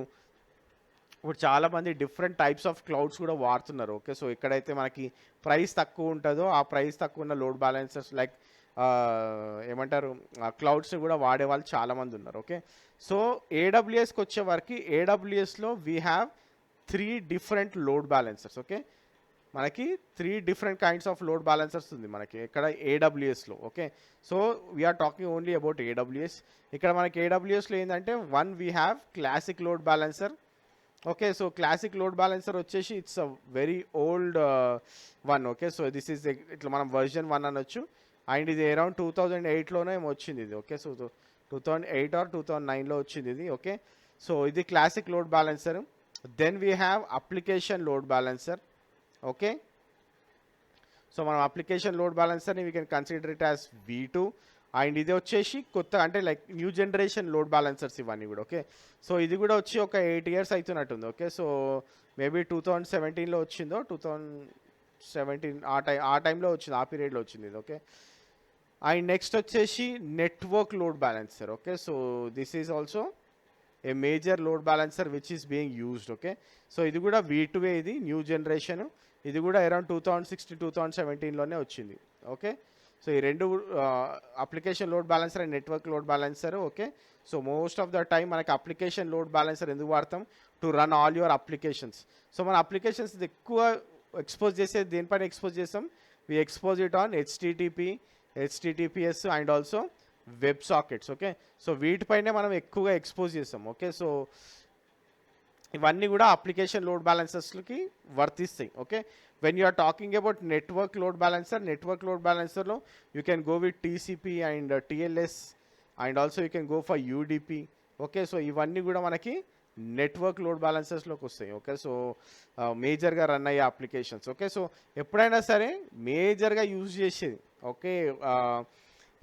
ఇప్పుడు చాలామంది డిఫరెంట్ టైప్స్ ఆఫ్ క్లౌడ్స్ కూడా వాడుతున్నారు. ఓకే, సో ఎక్కడైతే మనకి ప్రైస్ తక్కువ ఉంటుందో ఆ ప్రైస్ తక్కువ ఉన్న లోడ్ బ్యాలెన్సర్స్ లైక్ ఏమంటారు క్లౌడ్స్ని కూడా వాడే వాళ్ళు చాలామంది ఉన్నారు. ఓకే, సో ఏడబ్ల్యూఎస్కి వచ్చే వరకు ఏడబ్ల్యూఎస్లో we have 3 different load balancers. Okay, మనకి 3 different kinds of load balancers ఉంది మనకి ఇక్కడ ఏడబ్ల్యూఎస్లో. Okay, so we are talking only about AWS. ఇక్కడ మనకి ఏడబ్ల్యూఎస్లో ఏంటంటే we have classic load balancer. Okay, so classic load balancer వచ్చేసి it's a very old one. Okay, so this is ఇట్లా మనం వర్జన్ 1 అనొచ్చు. అండ్ ఇది అరౌండ్ 2008లోనే ఏమో వచ్చింది ఇది. ఓకే, సో 2008 ఆర్ 2009లో వచ్చింది ఇది. ఓకే, సో ఇది classic load balancer. Then we have application load balancer. Okay, so మనం అప్లికేషన్ లోడ్ బ్యాలెన్సర్ని we can consider it as V2. And ఇది వచ్చేసి కొత్త అంటే like new generation load balancers ఇవన్నీ కూడా. ఓకే, సో ఇది కూడా వచ్చి ఒక 8 years అవుతున్నట్టుంది. ఓకే, సో మేబీ 2017లో వచ్చిందో 2017 ఆ టైంలో వచ్చింది, ఆ పీరియడ్లో వచ్చింది ఇది. ఓకే, అండ్ నెక్స్ట్ వచ్చేసి network load balancer. Okay, so this is also a major load balancer which is being used. Okay, so ఇది కూడా V2 ఇది న్యూ జనరేషన్. ఇది కూడా అరౌండ్ 2016 2017లోనే వచ్చింది. ఓకే, సో ఈ రెండు application load balancer and network load balancer. Okay, so most of the time మనకి application load balancer ఎందుకు వాడతాం? To run all your applications. So మన అప్లికేషన్స్ ఎక్కువ ఎక్స్పోజ్ చేసేది దేనిపైన ఎక్స్పోజ్ చేస్తాం? We expose it on HTTPS and also web sockets. Okay, so వీటిపైనే మనం ఎక్కువగా ఎక్స్పోజ్ చేస్తాం. ఓకే, సో ఇవన్నీ కూడా అప్లికేషన్ లోడ్ బ్యాలెన్సర్స్కి వర్తిస్తాయి. Okay, when you are talking about network load బ్యాలెన్సర్లో you can go with TCP and TLS and also you can go for UDP. Okay, so ఇవన్నీ కూడా మనకి నెట్వర్క్ లోడ్ బ్యాలెన్సర్స్లోకి వస్తాయి. ఓకే, సో మేజర్గా రన్ అయ్యే అప్లికేషన్స్. ఓకే, సో ఎప్పుడైనా సరే మేజర్గా యూజ్ చేసేది. ఓకే,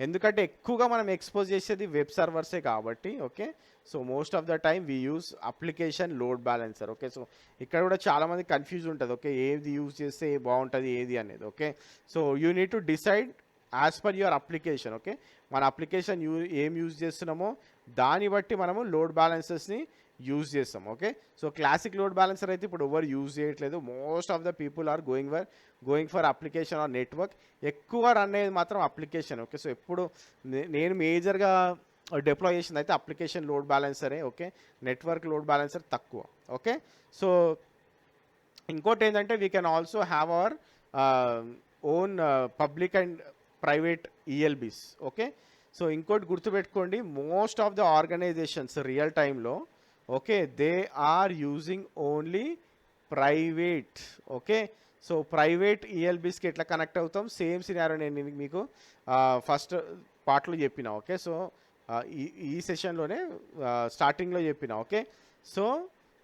ఎందుకంటే ఎక్కువగా మనం ఎక్స్పోజ్ చేసేది వెబ్ సర్వర్సే కాబట్టి. Okay, so most of the time we use application load balancer. Okay, so ఇక్కడ కూడా చాలామంది కన్ఫ్యూజ్ ఉంటుంది. ఓకే, ఏది యూజ్ చేస్తే బాగుంటుంది ఏది అనేది. Okay, so you need to decide as per your application. Okay, మన అప్లికేషన్ ఏం యూజ్ చేస్తున్నామో దాన్ని బట్టి మనము లోడ్ బ్యాలెన్సర్స్ని యూజ్ చేస్తాం. Okay, so classic load balancer అయితే ఇప్పుడు ఎవరు యూజ్ చేయట్లేదు. Most of the people are going for application or network. ఎక్కువ రన్ అయ్యేది మాత్రం అప్లికేషన్. ఓకే, సో ఎప్పుడు నేను మేజర్గా డిప్లాయ్ చేసింది అయితే అప్లికేషన్ లోడ్ బ్యాలెన్సరే. ఓకే, నెట్వర్క్ లోడ్ బ్యాలెన్సర్ తక్కువ. ఓకే, సో ఇంకోటి ఏంటంటే we can also have our own public and private ELBs. Okay, so ఇంకోటి గుర్తుపెట్టుకోండి, most of the organisations real టైంలో okay they are using only private. Okay, so private ELBsకి ఎట్లా connect అవుతాం? Same scenario నేను మీకు ఫస్ట్ పార్ట్లో చెప్పిన. ఓకే, సో ఈ సెషన్లోనే స్టార్టింగ్లో చెప్పిన. ఓకే, సో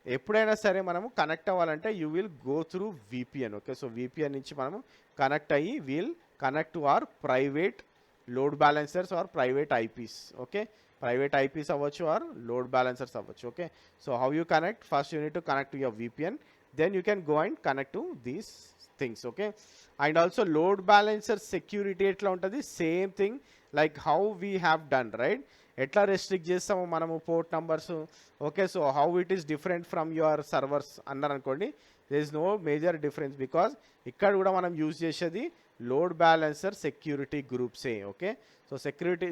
ఎప్పుడైనా సరే మనము కనెక్ట్ అవ్వాలంటే you will go through VPN. Okay, so VPN నుంచి మనము కనెక్ట్ అయ్యి will connect to our private load balancers or private IPs. Okay, private IPs అవ్వచ్చు ఆర్ లోడ్ బ్యాలెన్సర్స్ అవ్వచ్చు. Okay, so how you connect? First you need to connect to your VPN, then you can go and connect to these things. Okay, and also load balancer security ఎట్లా ఉంటుంది? Same thing like how we have done right. ఎట్లా restrict చేస్తాము మనము port numbers? Okay, so how it is different from your servers అన్నారు అనుకోండి, there is no major difference because ఇక్కడ కూడా మనం యూజ్ చేసేది లోడ్ బ్యాలెన్సర్ సెక్యూరిటీ గ్రూప్సే. Okay, so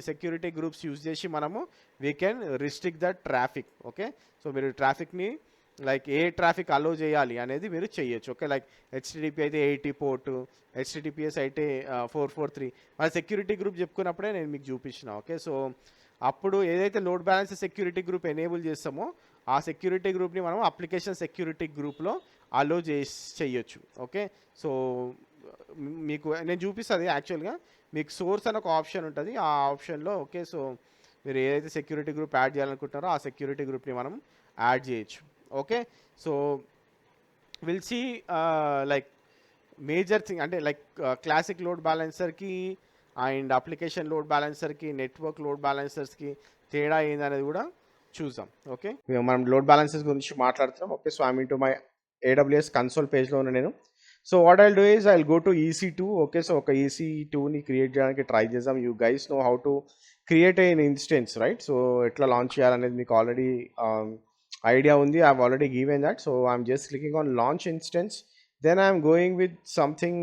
security groups use చేసి మనము we can restrict the traffic. Okay, so మీరు ట్రాఫిక్ని లైక్ ఏ ట్రాఫిక్ అలో చేయాలి అనేది మీరు చేయొచ్చు. ఓకే, లైక్ HTTP అయితే 80 పోర్టు, HTTPS అయితే 443. మన సెక్యూరిటీ గ్రూప్ చెప్పుకున్నప్పుడే నేను మీకు చూపించిన. ఓకే, సో అప్పుడు ఏదైతే load balancer security group enable చేస్తామో ఆ సెక్యూరిటీ గ్రూప్ని మనం అప్లికేషన్ సెక్యూరిటీ గ్రూప్లో అలో చేయొచ్చు. ఓకే, సో మీకు నేను చూపిస్తుంది యాక్చువల్గా మీకు సోర్స్ అని ఒక ఆప్షన్ ఉంటుంది. ఆ ఆప్షన్లో ఓకే, సో మీరు ఏదైతే సెక్యూరిటీ గ్రూప్ యాడ్ చేయాలనుకుంటున్నారో ఆ సెక్యూరిటీ గ్రూప్ని మనం యాడ్ చేయొచ్చు. Okay, so will see like major thing అంటే లైక్ క్లాసిక్ లోడ్ బ్యాలెన్సర్కి అండ్ అప్లికేషన్ లోడ్ బ్యాలెన్సర్కి నెట్వర్క్ లోడ్ బ్యాలెన్సర్స్కి తేడా ఏందనేది కూడా చూద్దాం. ఓకే, మనం లోడ్ బ్యాలెన్సర్స్ గురించి మాట్లాడుతున్నాం. Okay, so I mean to my AWS console పేజ్లో ఉన్న నేను. So what I'll do is I'll go to EC2. Okay, so ఒక EC2ని క్రియేట్ చేయడానికి ట్రై చేద్దాం. You guys know how to create N instance, right? So ఎట్లా launch చేయాలనేది మీకు already idea ఉంది. I have already given that. So I'm just clicking on launch instance. Then I'm going with something,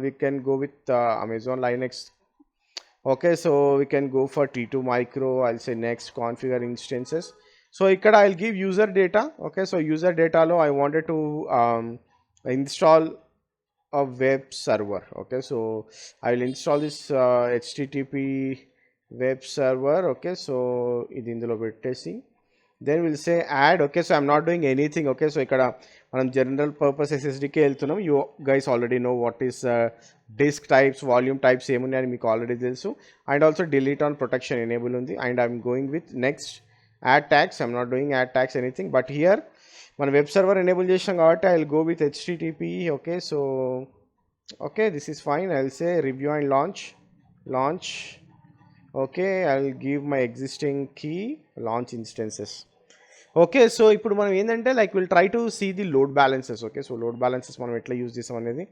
we can go with Amazon Linux. Okay, so we can go for T2 Micro. I'll say next, configure instances. So ikkada I'll give user data. Okay, so user data lo I wanted to install a web server. Okay, so I will install this HTTP web server. Okay, so idi indulo pettesi then we'll say add. Okay, so I'm not doing anything. Okay, so ikkada మనం general purpose SSDకి వెళ్తున్నాం. You guys already know what is disk types, volume types ఏమున్నాయని మీకు already తెలుసు. And also delete on protection enable ఉంది. And I'm going with next add tags. I'm not doing add tags anything, but here మన web server enable చేసాం కాబట్టి I will go with HTTP. Okay, so okay, this is fine. I will say review and launch. Okay, I will give my existing key launch instances. Okay, so ఇప్పుడు మనం ఏంటంటే like will try to see the load balances. Okay, so load balances మనం ఎట్లా use చేసాం అనేది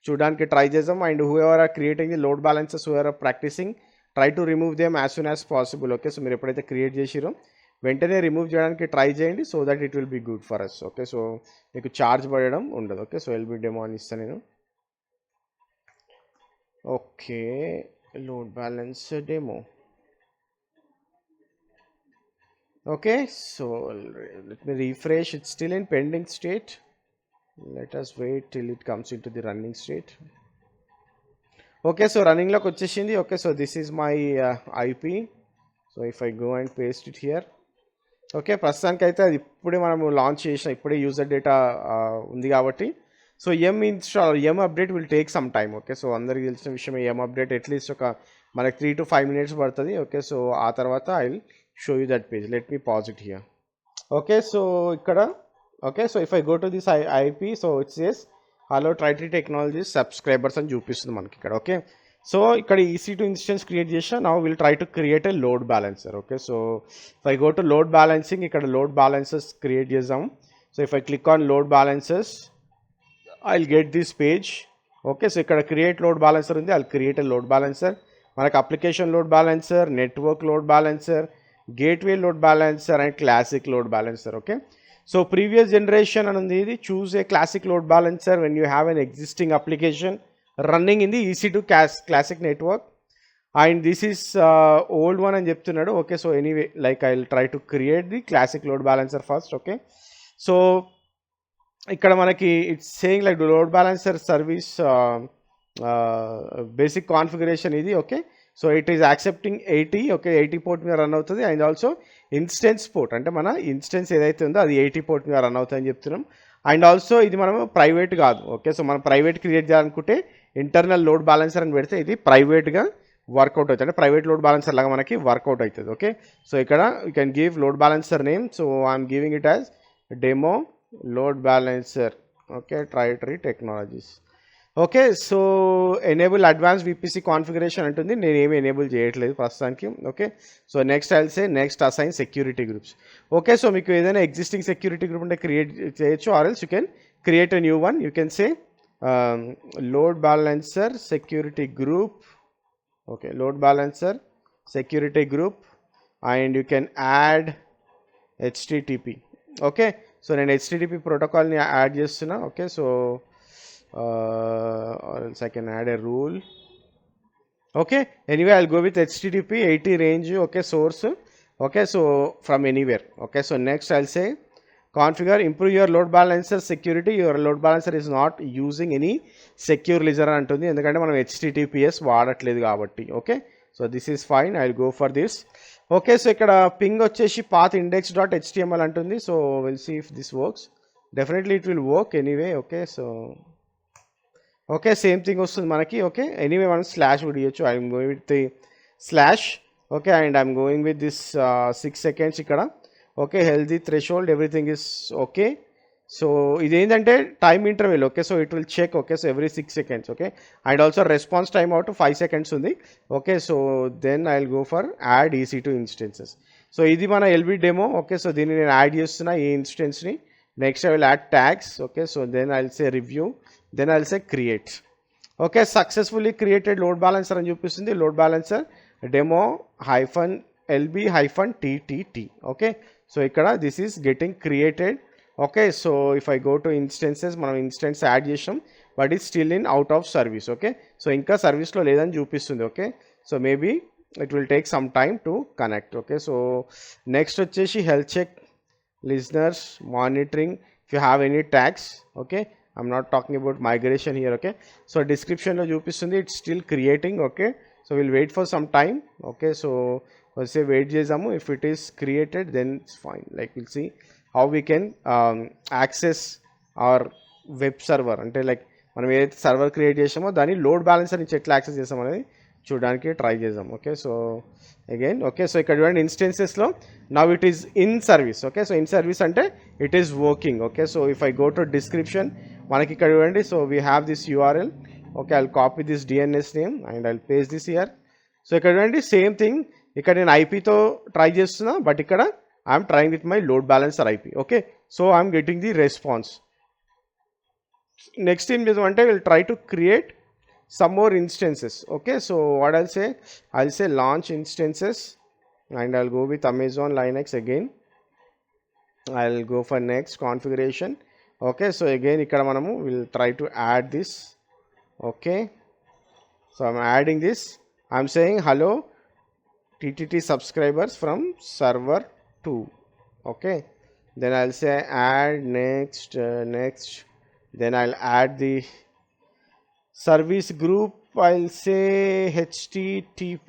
చూడడానికి try చేద్దాం. And whoever are creating the load balances, whoever are practising, try to remove them as soon as possible. Okay, so మీరు ఎప్పుడైతే create చేసిరో వెంటనే రిమూవ్ చేయడానికి ట్రై చేయండి, so that it will be good for us. Okay, so మీకు charge పడడం ఉండదు. Okay, so LB demo అని ఇస్తాను నేను. Okay, load balance demo. Okay, so let me refresh. It's still in pending state. Let us wait till it comes into the running state. Okay, so running lock వచ్చేసింది. Okay, so this is my IP. So if I go and paste it here. Okay, ప్రస్తుతానికి అయితే అది ఇప్పుడే మనము launch చేసిన, ఇప్పుడే user data ఉంది కాబట్టి so M update will take some time. Okay, so అందరికీ తెలిసిన విషయం ఎం అప్డేట్ అట్లీస్ట్ ఒక మనకి 3 to 5 minutes పడుతుంది. ఓకే, సో ఆ తర్వాత I will show you that page. Let me pause it here. Okay, so ikkada, okay, so if I go to this IP, so it says hello Tri-Tree Technologies subscribers అని చూపిస్తుంది మనకి ఇక్కడ. Okay, so ఇక్కడ EC2 instance create చేసిన. Now will try to create a load balancer. Okay, so if I go to load balancing, ఇక్కడ load balancers create చేద్దాం. So if I click on load balancers I will get this page. Okay, so ఇక్కడ create load balancer ఉంది. I will create a load balancer. మనకు application load balancer, network load balancer, gateway load balancer and classic load balancer. Okay, so previous generation అని ఉంది ఇది. Choose a classic load balancer when you have an existing application running in the EC2 classic network and this is old one అని చెప్తున్నాడు. Okay, so anyway like I will try to create the classic load balancer first. Okay, so ఇక్కడ మనకి it's saying like load balancer service basic configuration ఇది. Okay, so it is accepting 80. Okay, 80 port మీద run అవుతుంది. And also instance port అంటే మన instance ఏదైతే ఉందో అది 80 పోర్ట్ మీద రన్ అవుతుందని చెప్తున్నాం. అండ్ ఆల్సో ఇది మనం ప్రైవేట్ కాదు. ఓకే, సో మనం ప్రైవేట్ క్రియేట్ చేయాలనుకుంటే ఇంటర్నల్ లోడ్ బ్యాలెన్సర్ అని పెడితే ఇది ప్రైవేట్గా వర్కౌట్ అవుతుంది, అంటే ప్రైవేట్ లోడ్ బ్యాలెన్సర్ లాగా మనకి వర్కౌట్ అవుతుంది. ఓకే, సో ఇక్కడ you can give load balancer name. So I'm giving it as demo load balancer. Okay, Tri-Tree Technologies. Okay, so enable advance VPC configuration అంటుంది. నేను ఏమి ఎనేబుల్ చేయట్లేదు ప్రస్తుతానికి. Okay, so next I will say next assign security groups. Okay, so మీకు ఏదైనా existing security group ఉంటే create చేయొచ్చు, are else you can create a new one. You can say load balancer security group. Okay, load balancer security group and you can add HTTP. Okay, so నేను HTTP ప్రోటోకాల్ని add చేస్తున్నా. Okay, so or else I can add a rule. Okay, anyway I'll go with HTTP 80 range. Okay, source. Okay, so from anywhere. Okay, so next I'll say configure improve your load balancer security. Your load balancer is not using any secure listener అంటుంది, ఎందుకంటే మనం HTTPS వాడట్లేదు కాబట్టి. Okay, so this is fine. I will go for this. Okay, so ఇక్కడ ping వచ్చేసి path index.html అంటుంది. So will see if this works. Definitely it will work anyway. Okay, so okay, same thing వస్తుంది మనకి. Okay, anyway మనం slash కూడా ఇవ్వచ్చు. I'm going with the slash. Okay, and I'm going with this 6 seconds ఇక్కడ. Okay, healthy threshold everything is okay. So ఇదేంటంటే time interval. Okay, so it will check. Okay, so every 6 seconds. Okay, and also response time out 5 seconds ఉంది. Okay, so then I will go for add EC2 instances. So ఇది మన LB demo. Okay, so దీన్ని నేను add చేస్తున్నా ఈ ఇన్స్టెన్స్ని. Next I will add tags. Okay, so then I'll say review, then I'll say create. Okay, successfully created load balancer అని చూపిస్తుంది. Load balancer demo -lb -ttt. Okay, so ఇక్కడ this is getting created. Okay, so if I go to instances, మనం instance add చేసాం, but it still in out of service. Okay, so ఇంకా సర్వీస్లో లేదని చూపిస్తుంది. Okay, so maybe it will take some time to connect. Okay, so next వచ్చేసి health check, listeners, monitoring, if you have any tags. Okay, I'm not talking about migration here. Okay, so description lo చూపిస్తుంది, it's still creating. Okay, so we'll wait for some time. Okay, so we'll say wait చేసాము, if it is created then it's fine. Like we'll see how we can access our web server. అంటే like మనం ఏదైతే server create చేసామో దాన్ని load balancer నుంచి ఎట్లా access చేసాం అనేది చూడడానికి ట్రై చేద్దాం. Okay, so again okay, so ఇక్కడ చూడండి ఇన్స్టెన్సెస్లో now it is in service. Okay, so in service అంటే it is working. Okay, so if I go to description, మనకి ఇక్కడ చూడండి, so we have this URL. Okay, I'll copy this DNS name and I'll paste this here. So ఇక్కడ చూడండి same thing, ఇక్కడ నేను ఐపీతో try చేస్తున్నా, బట్ ఇక్కడ I'm trying with my load balancer IP. Okay, so I'm getting the response. Next ఏం చేద్దాం అంటే will try to create some more instances. Okay, so what I'll say launch instances and I'll go with Amazon Linux again. I'll go for next configuration. Okay, so again ikkada manamu will try to add this. Okay, so I'm adding this. I'm saying hello TTT subscribers from server 2. Okay, then I'll say add next, then I'll add the service group. I'll say HTTP.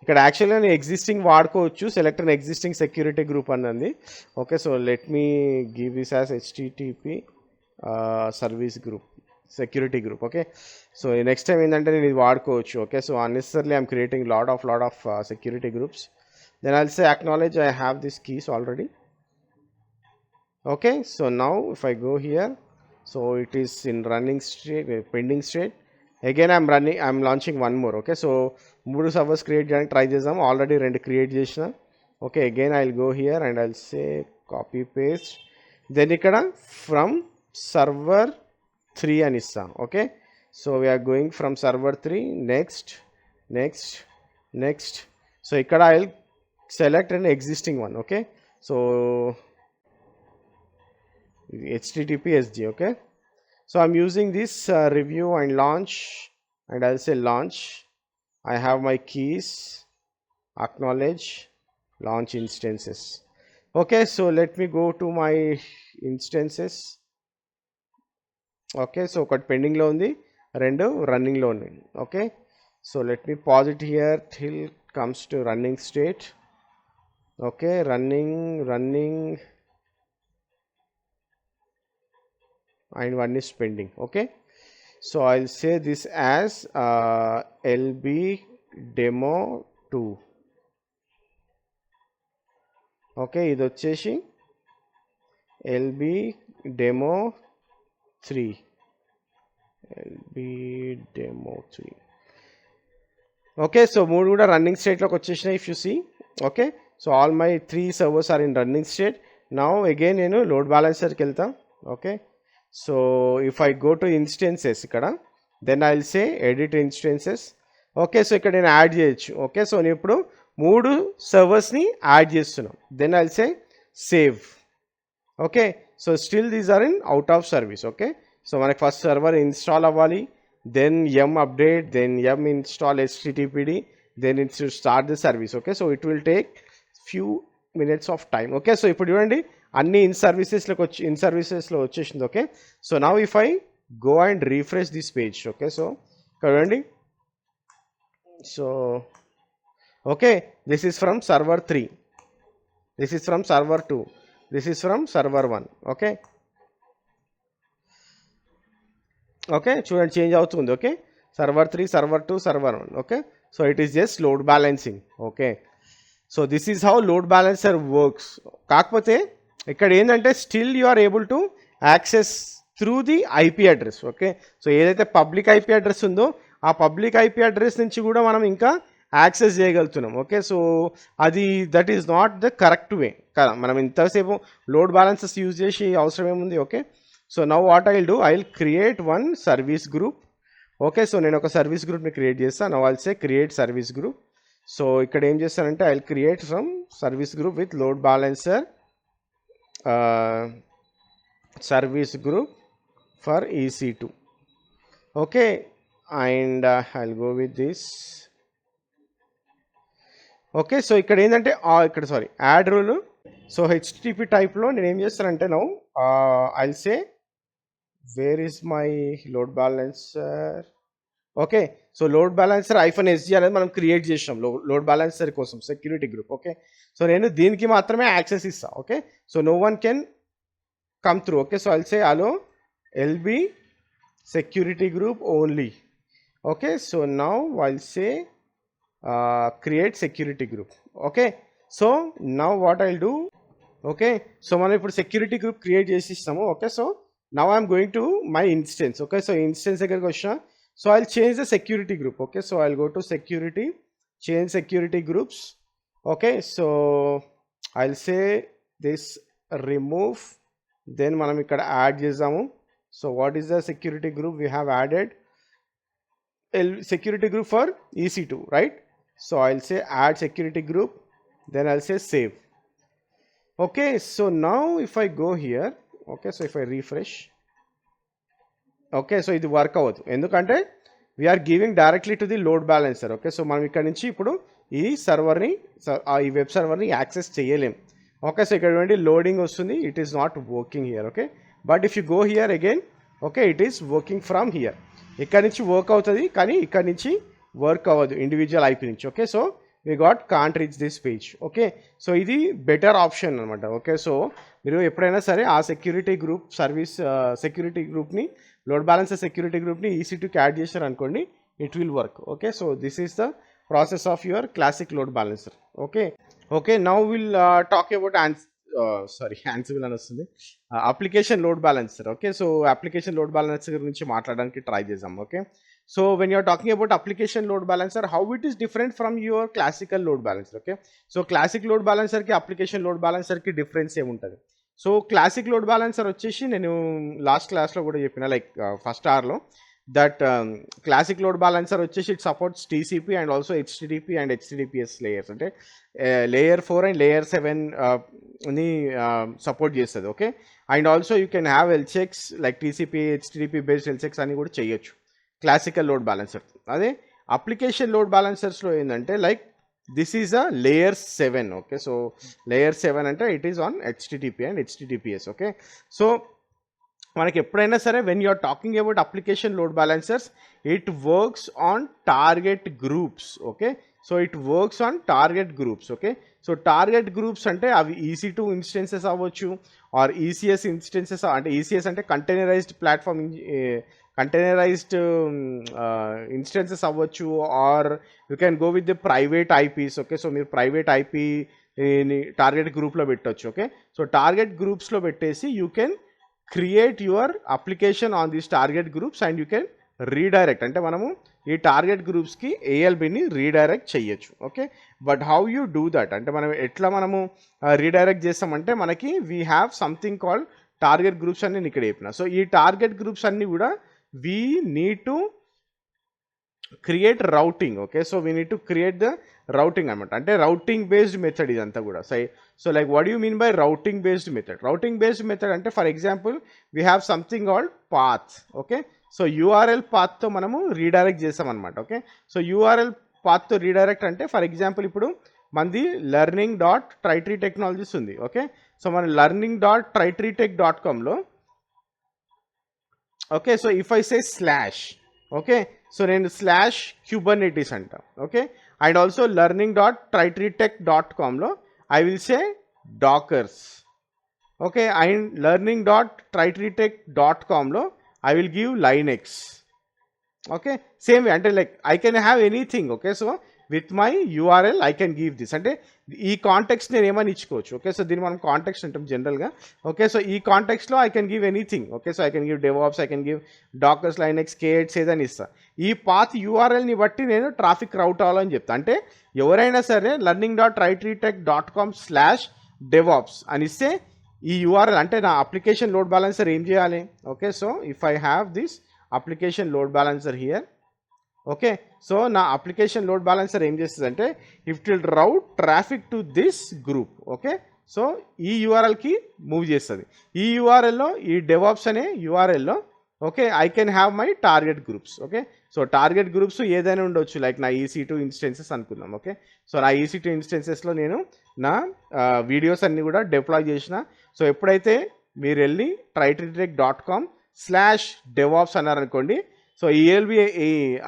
ఇక్కడ యాక్చువల్గా నేను existing వాడుకోవచ్చు, select an existing security group అన్నది. Okay, so let me give this as HTTP service group security group. Okay, so next time ఏంటంటే నేను ఇది వాడుకోవచ్చు. Okay, so unnecessarily I'm creating lot of security groups. Then I'll say acknowledge I have this keys already. Okay, so now if I go here, so it is in running state, pending state. Again I'm launching one more. Okay, so 3 servers create cheyadaniki try chesam, already 2 create chesina. Okay, again I'll go here and I'll say copy paste, then ikkada from server 3 ani issa. Okay, so we are going from server 3, next. So ikkada I'll select an existing one. Okay, so HTTP SG. Okay, so I'm using this review and launch, and I'll say launch. I have my keys, acknowledge, launch instances. Okay, so let me go to my instances. Okay, so ఒకటి pending లో ఉంది, 2 running లో ఉన్నాయి. Okay, so let me pause it here till comes to running state. Okay, running and one is pending. Okay, so I'll say this as LB demo 2. Okay, ఇది వచ్చేసి LB demo 3. Okay, so 3 కూడా running state లోకి వచ్చేసినాయి. If you see, okay, so all my 3 servers are in running state. Now again నేను load బ్యాలెన్సర్కి వెళ్తా. Okay, so if I go to instances ఇక్కడ, then I will say edit instances. Okay, so ఇక్కడ నేను add చేయొచ్చు. Okay, so నేను ఇప్పుడు 3 సర్వర్స్ని యాడ్ చేస్తున్నాం. Then I will say save. Okay, so still these are in out of service. Okay, so మనకి first server install అవ్వాలి, then yum update, then yum install HTTPD, then it should start the service. Okay, so it will take few minutes of time. Okay, so ఇప్పుడు చూడండి అన్ని in సర్వీసెస్లో వచ్చేసింది. Okay, so now if I go and refresh this page. Okay, so ఇక్కడ చూడండి, so okay, this is from server 3, this is from server 2, this is from server 1. Okay, okay, చూడండి change అవుతుంది. Okay, server 3, server 2, server 1. Okay, so it is just load balancing. Okay, so this is how load balancer works. కాకపోతే ఇక్కడ ఏంటంటే still you are able to access through the IP address. Okay, so ఏదైతే public IP address ఉందో ఆ public IP address నుంచి కూడా మనం ఇంకా యాక్సెస్ చేయగలుగుతున్నాం. ఓకే, సో అది that is not the correct way కదా. మనం ఇంతసేపు లోడ్ బ్యాలెన్సెస్ యూజ్ చేసి అవసరం ఏముంది. Okay, so now what I will do, I will create one service group. Okay, so నేను ఒక సర్వీస్ గ్రూప్ని క్రియేట్ చేస్తాను. Now I will say create service group. So ఇక్కడ ఏం చేస్తానంటే I will create some service group with load balancer service group for EC2. Okay, and I will go with this. Okay, so ఇక్కడ ఏంటంటే ఇక్కడ sorry add rule. So HTTP టైప్లో నేను ఏం చేస్తానంటే now I will say where is my load balancer. Okay, so load balancer -SG అనేది మనం create చేసినాం లోడ్ బ్యాలెన్సర్ కోసం సెక్యూరిటీ గ్రూప్. ఓకే, సో నేను దీనికి మాత్రమే యాక్సెస్ ఇస్తాను. Okay, so no one can come through. Okay, so I will say allow LB security group only. Okay, so now I'll say create security group. Okay, so now what I'll do, okay, so మనం ఇప్పుడు security group create చేసి ఇస్తాము. Okay, so now I'm going to my instance. Okay, so instance దగ్గరికి వచ్చా. So I'll change the security group. Okay, so I'll go to security, change security groups. Okay, so I'll say this remove, then మనం ఇక్కడ add చేద్దాము. So what is the security group we have added? Security group for EC2, right? So I'll say add security group, then I'll say save. Okay, so now if I go here, okay, so if I refresh, okay, so ఇది work అవ్వదు ఎందుకంటే we're giving directly to the load balancer. Okay, so మనం ఇక్కడ నుంచి ఇప్పుడు ఈ సర్వర్ని ఈ వెబ్ సర్వర్ని యాక్సెస్ చేయలేం. ఓకే, సో ఇక్కడ నుండి లోడింగ్ వస్తుంది, it is not working here. Okay, but if you go here again, okay, it is working from here. ఇక్కడ నుంచి వర్క్ అవుతుంది కానీ ఇక్కడ నుంచి వర్క్ అవ్వదు ఇండివిజువల్ IP నుంచి. Okay, so we got can't reach this page. Okay, so ఇది better option అనమాట. ఓకే, సో మీరు ఎప్పుడైనా సరే ఆ సెక్యూరిటీ గ్రూప్ సర్వీస్ సెక్యూరిటీ గ్రూప్ని లోడ్ బ్యాలెన్సర్ సెక్యూరిటీ గ్రూప్ని EC2కి యాడ్ చేశారు అనుకోండి, it will work. Okay, so this is the process of your classic load balancer. Okay, okay, now will talk about Ansible అని వస్తుంది, application load balancer. Okay, so application load balancer గురించి మాట్లాడడానికి try చేద్దాం. Okay, so when you're talking about application load balancer, how it is different from your classical load balancer. Okay, so classic load బ్యాలెన్సర్కి application load బ్యాలెన్సర్కి difference ఏముంటుంది? So classic load balancer వచ్చేసి నేను last క్లాస్లో కూడా చెప్పిన, like first అవర్లో, that classic load balancer వచ్చేసి it supports TCP and also HTTP and HTTPS layers, అంటే లేయర్ 4 అండ్ లేయర్ 7 ని సపోర్ట్ చేస్తుంది. Okay, and also you can have LCX like TCP HTTP based LCX అని కూడా చేయొచ్చు classical load balancer. అదే application load బ్యాలెన్సర్స్లో ఏంటంటే like this is a layer 7. Okay, so layer 7 అంటే it is on HTTP and HTTPS. Okay, so మనకి ఎప్పుడైనా సరే when you're talking about application load balancers, it works on target groups. Okay, so it works on target groups. Okay, so target groups అంటే అవి EC2 instances అవ్వచ్చు or ECS instances, అంటే ECS అంటే containerized platform containerized instances అవ్వచ్చు, are you can go with the private IPs. Okay, so మీరు private IPని target గ్రూప్లో పెట్టవచ్చు. Okay, so target గ్రూప్స్లో పెట్టేసి you can create your application on these target groups and you can redirect, అంటే మనము ఈ target గ్రూప్స్కి ALBని redirect చేయొచ్చు. Okay, but how you do that అంటే మనం ఎట్లా మనము రీడైరెక్ట్ చేస్తామంటే మనకి we have something called target groups అని నేను ఇక్కడ చెప్పిన. సో ఈ టార్గెట్ గ్రూప్స్ అన్నీ కూడా we need to create routing. Okay, so we need to create the routing అనమాట, అంటే రౌటింగ్ బేస్డ్ మెథడ్ ఇదంతా కూడా. So like what you mean by routing based method? Routing based method అంటే for example we have something called path. Okay, so URL పాత్తో మనము redirect చేస్తాం అనమాట. Okay, so URL పాత్తో రీడైరెక్ట్ అంటే ఫర్ ఎగ్జాంపుల్ ఇప్పుడు మనది learning.tritory technologies ఉంది. ఓకే, సో మన learning.tritorytech.comలో, okay, so if I say slash, okay, so నేను /Kubernetes అంట. ఓకే, అండ్ ఆల్సో learning.tritorytech.comలో I will say dockers. Okay, and learning.tritorytech.comలో I will give Linux. Okay, same way అంటే like I can have anything. Okay, so with my URL I can give this, అంటే ఈ context నేను ఏమని ఇచ్చుకోవచ్చు. Okay, so దీన్ని మనం కాంటెక్స్ట్ అంటాం జనరల్గా. ఓకే, సో ఈ కాంటెక్స్ట్లో I can give anything. Okay, so I can give DevOps, I can give dockers, Linux, K8s ఏదని ఇస్తాను. ఈ పాత్ యూఆర్ఎల్ని బట్టి నేను ట్రాఫిక్ రౌట్ అవ్వాలని చెప్తాను. అంటే ఎవరైనా సరే learning.tritreetech.com/devops అని ఇస్తే ఈ యూఆర్ఎల్ అంటే నా అప్లికేషన్ లోడ్ బ్యాలెన్సర్ ఏం చేయాలి. Okay, so if I have this application load balancer here. Okay, so నా అప్లికేషన్ లోడ్ బ్యాలెన్సర్ ఏం చేస్తుంది అంటే it will route traffic to this group. Okay, so ఈ యూఆర్ఎల్కి మూవ్ చేస్తుంది. ఈ యూఆర్ఎల్లో ఈ డెవాప్స్ అనే యూఆర్ఎల్లో okay I can have my target groups. Okay, so target groups ఏదైనా ఉండొచ్చు, లైక్ నా EC2 ఇన్స్టెన్సెస్ అనుకుందాం. ఓకే, సో నా EC2 ఇన్స్టెన్సెస్లో నేను నా వీడియోస్ అన్నీ కూడా డిప్లాయ్ చేసిన. సో ఎప్పుడైతే మీరు వెళ్ళి tritreetech.com/devops అన్నారనుకోండి, సో ఈ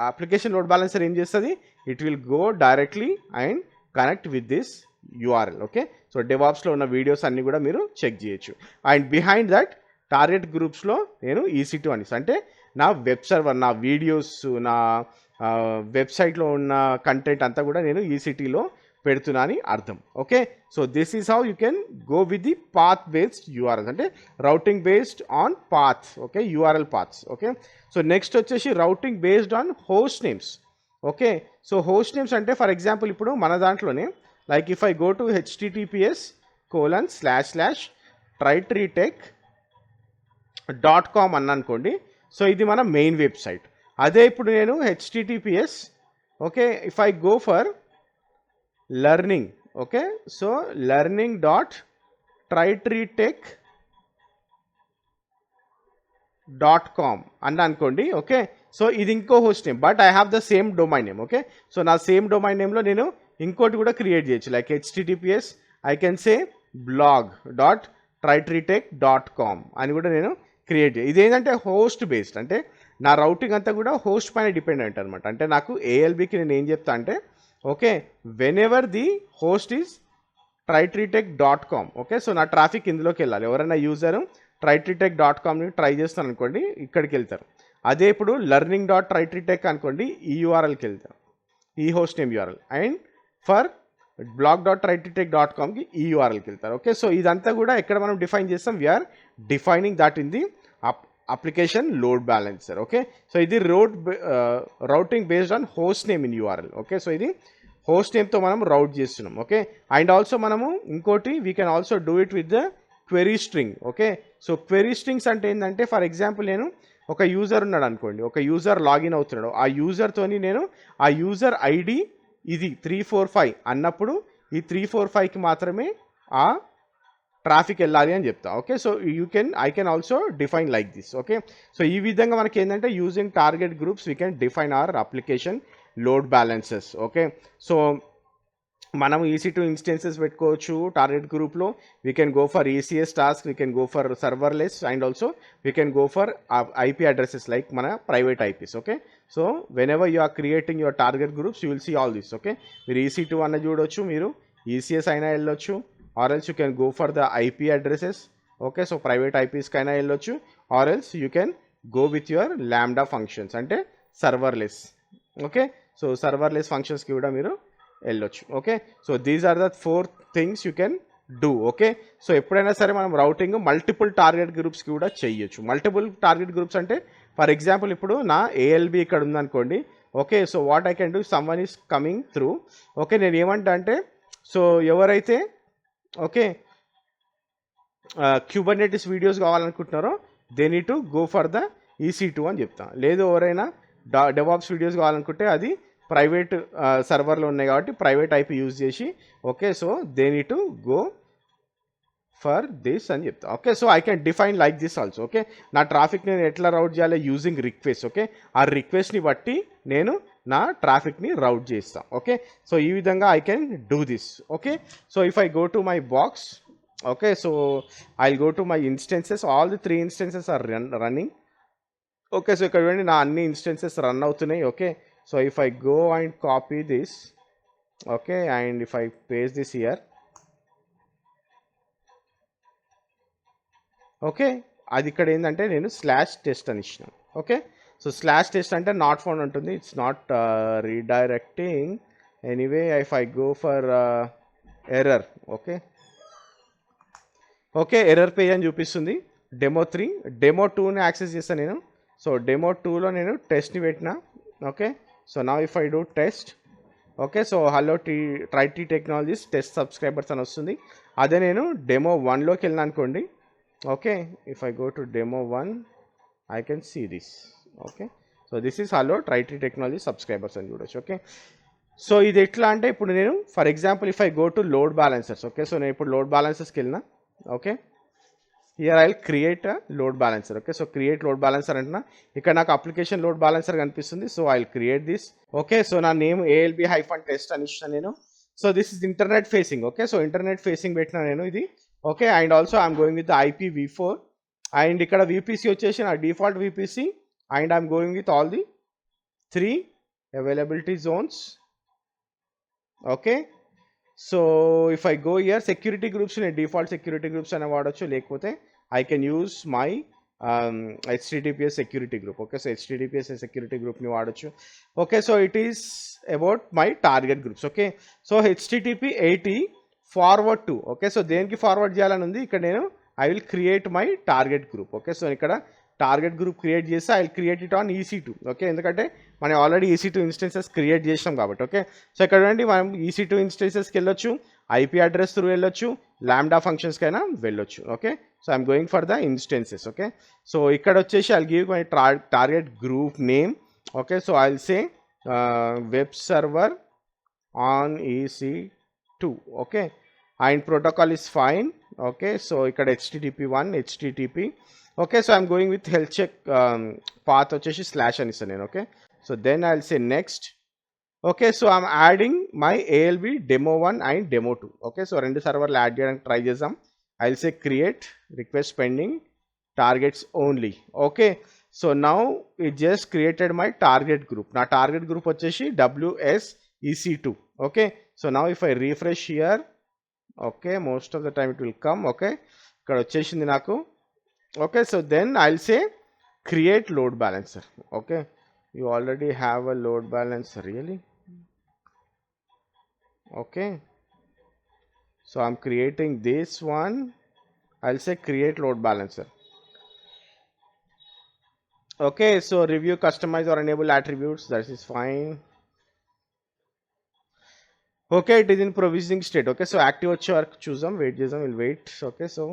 అప్లికేషన్ లోడ్ బ్యాలెన్సర్ ఏం చేస్తుంది, it will go directly and connect with this URL. Okay, so డెవాప్స్లో ఉన్న వీడియోస్ అన్నీ కూడా మీరు చెక్ చేయొచ్చు. అండ్ బిహైండ్ దట్ టార్గెట్ గ్రూప్స్లో నేను EC2 అని అంటే నా వెబ్ సర్వర్, నా వీడియోస్, నా వెబ్సైట్లో ఉన్న కంటెంట్ అంతా కూడా నేను EC2లో పెడుతున్నా అని అర్థం. Okay, so this is how you can go with the path based URLs, అంటే routing based on paths. Okay, URL paths. Okay, so next వచ్చేసి routing based on host names. Okay, so host names అంటే for example ఇప్పుడు మన దాంట్లోనే like if I go to https://tritreetech.com అన్న అనుకోండి, so ఇది మన మెయిన్ వెబ్సైట్. అదే ఇప్పుడు నేను https okay if I go for learning. Okay, so learning.tritreetech.com అన్న అనుకోండి. ఓకే, సో ఇది ఇంకో host name, but I have the same domain name. Okay, so నా సేమ్ డొమైన్ నేమ్లో నేను ఇంకోటి కూడా క్రియేట్ చేయొచ్చు, like https I can say blog.tritreetech.com అని కూడా నేను క్రియేట్ చేయ. ఇదేంటంటే హోస్ట్ బేస్డ్, అంటే నా రౌటింగ్ అంతా కూడా హోస్ట్ పైన డిపెండెంట్ అనమాట. అంటే నాకు ALBకి నేను ఏం చెప్తా అంటే okay whenever the host is tritreetech.com. Okay, so నా ట్రాఫిక్ ఇందులోకి వెళ్ళాలి. ఎవరైనా యూజర్ tritreetech.comని ట్రై చేస్తాను అనుకోండి, ఇక్కడికి వెళ్తారు. అదే ఇప్పుడు learning.tritreetech అనుకోండి, ఈ యూఆర్ఎల్కి వెళ్తారు, ఈ host name URL. And for blog.tritreetech.comకి ఈ యూఆర్ఎల్కి వెళ్తారు. ఓకే, సో ఇదంతా కూడా ఎక్కడ మనం డిఫైన్ చేస్తాం, we're defining that in the application load balancer. Okay, so ఇది routing based on host name in URL. Okay, so ఇది హోస్ట్ నేమ్తో మనం రౌట్ చేస్తున్నాం. ఓకే, అండ్ ఆల్సో మనము ఇంకోటి we can also do it with the query string. Okay, so query strings అంటే ఏంటంటే for example నేను ఒక యూజర్ ఉన్నాడు అనుకోండి, ఒక యూజర్ లాగిన్ అవుతున్నాడు, ఆ యూజర్తోని నేను ఆ యూజర్ ID ఇది 345 అన్నప్పుడు ఈ 345కి మాత్రమే ఆ ట్రాఫిక్ వెళ్ళాలి అని చెప్తా. Okay, so I can also define like this. Okay, so ఈ విధంగా మనకి ఏంటంటే using target groups we can define our application load balances. Okay, so మనం EC2 ఇన్స్టెన్సెస్ పెట్టుకోవచ్చు టార్గెట్ గ్రూప్లో. We can go for ECS task, we can go for serverless, and also we can go for IP addresses like మన private IPs. Okay, so whenever you are creating your target groups you will see all this. Okay, మీరు EC2 అన్న చూడొచ్చు, మీరు ECS అయినా వెళ్ళొచ్చు, or else you can go for the IP addresses. Okay, so private IPస్కి అయినా వెళ్ళొచ్చు, or else you can go with your lambda functions అంటే సర్వర్లెస్. ఓకే, సో సర్వర్లెస్ ఫంక్షన్స్కి కూడా మీరు వెళ్ళొచ్చు. Okay, so these are the 4 things you can do. Okay, so ఎప్పుడైనా సరే మనం రౌటింగ్ మల్టిపుల్ టార్గెట్ గ్రూప్స్కి కూడా చేయొచ్చు. మల్టిపుల్ టార్గెట్ గ్రూప్స్ అంటే ఫర్ ఎగ్జాంపుల్ ఇప్పుడు నా ALB ఇక్కడ ఉందనుకోండి. Okay, so what I can do, someone is coming through. Okay, నేను ఏమంటా అంటే సో ఎవరైతే ఓకే Kubernetes వీడియోస్ కావాలనుకుంటున్నారో they need to go for the EC2 అని చెప్తాను. లేదు ఎవరైనా డెవాప్స్ వీడియోస్ కావాలనుకుంటే అది ప్రైవేట్ సర్వర్లో ఉన్నాయి కాబట్టి ప్రైవేట్ IP యూజ్ చేసి okay so they need to go for this అని చెప్తా. Okay, so I can define like this also. Okay, నా ట్రాఫిక్ నేను ఎట్లా రౌట్ చేయాలి, యూజింగ్ రిక్వెస్ట్. ఓకే, ఆ రిక్వెస్ట్ని బట్టి నేను నా ట్రాఫిక్ని రౌట్ చేస్తాను. ఓకే, సో ఈ విధంగా I can do this. Okay, so if I go to my box, okay so I go to my instances, all the 3 instances are running. Okay, so ఇక్కడ చూడండి నా అన్ని ఇన్స్టెన్సెస్ రన్ అవుతున్నాయి. Okay, so if I go and copy this, okay, and if I paste this here, okay, అది ఇక్కడ ఏంటంటే నేను /test అని ఇచ్చినాను. ఓకే, సో /test అంటే నాట్ ఫౌండ్ ఉంటుంది, it's not redirecting. Anyway if I go for error. Okay, okay, error page అని చూపిస్తుంది. డెమో 3, డెమో 2ని యాక్సెస్ చేస్తాను నేను. సో డెమో 2లో నేను టెస్ట్ని పెట్టిన. Okay, so now if I do test, okay, so hello ట్రైటీ technologies test subscribers అని వస్తుంది. అదే నేను డెమో 1లోకి వెళ్ళిన అనుకోండి. Okay, if I go to demo 1 I can see this. Okay, so this is hello Tritree technology subscribers అని చూడొచ్చు. Okay, so ఇది ఎట్లా అంటే ఇప్పుడు నేను for example if I go to load balancers. Okay, so నేను ఇప్పుడు లోడ్ బ్యాలెన్సర్స్కి వెళ్ళిన. Okay, here I will create a load balancer. Okay, so create load balancer అంటున్నా. ఇక్కడ నాకు అప్లికేషన్ లోడ్ బ్యాలెన్సర్ కనిపిస్తుంది. So I will create this. Okay, so నా name ALB-టెస్ట్ అని ఇచ్చిన నేను. So this is internet facing. Okay, so internet facing పెట్టిన నేను ఇది. Okay, and also I'm going with IPv4 and ఇక్కడ VPC వచ్చేసి నా default VPC and I'm going with all the 3 availability zones. Okay, so if I go here security groups, నేను default security groups అనే వాడచ్చు, లేకపోతే I can use my HTTPS security group. Okay, so HTTPS security గ్రూప్ని వాడచ్చు. Okay, so it is about my target groups. Okay, so HTTP80 forward to. Okay, so దేనికి forward చేయాలని ఉంది ఇక్కడ నేను I will create my target group. Okay, so ఇక్కడ target group create చేస్తే I will create it on EC2. Okay, ఎందుకంటే మనం already EC2 instances create చేసినాం కాబట్టి. ఓకే, సో ఇక్కడ నుండి మనం EC2 ఇన్స్టెన్సెస్కి వెళ్ళొచ్చు, IP అడ్రస్ త్రూ వెళ్ళొచ్చు, లాంబ్డా ఫంక్షన్స్కైనా వెళ్ళొచ్చు. Okay, so I'm going for the instances. Okay, so ఇక్కడ వచ్చేసి I give my target group name. Okay, so I will say web server on EC2. Okay, and protocol is fine. Okay, so ఇక్కడ HTTP1 HTTP. Okay, so I'm going with health check path వచ్చేసి slash అని ఇస్తాను నేను. Okay, so then I will say next. Okay, so I'm adding my ALB demo 1 and demo 2. Okay, so 2 సర్వర్లు add చేయడానికి try చేద్దాం. I will say create request pending targets only. Okay, so now it just created my target group. నా target group వచ్చేసి WSEC2. Okay, so now if I refresh here, okay, most of the time it will come. Okay, ఇక్కడ వచ్చేసింది నాకు. Okay, so then I'll say create load balancer. Okay, you already have a load balancer, really? Okay, so I'm creating this one. I'll say create load balancer. Okay, so review, customize or enable attributes, that is fine. Okay, it is in provisioning state. Okay, so active వచ్చే వరకు చూద్దాం, wait చేద్దాం, will wait. Okay, so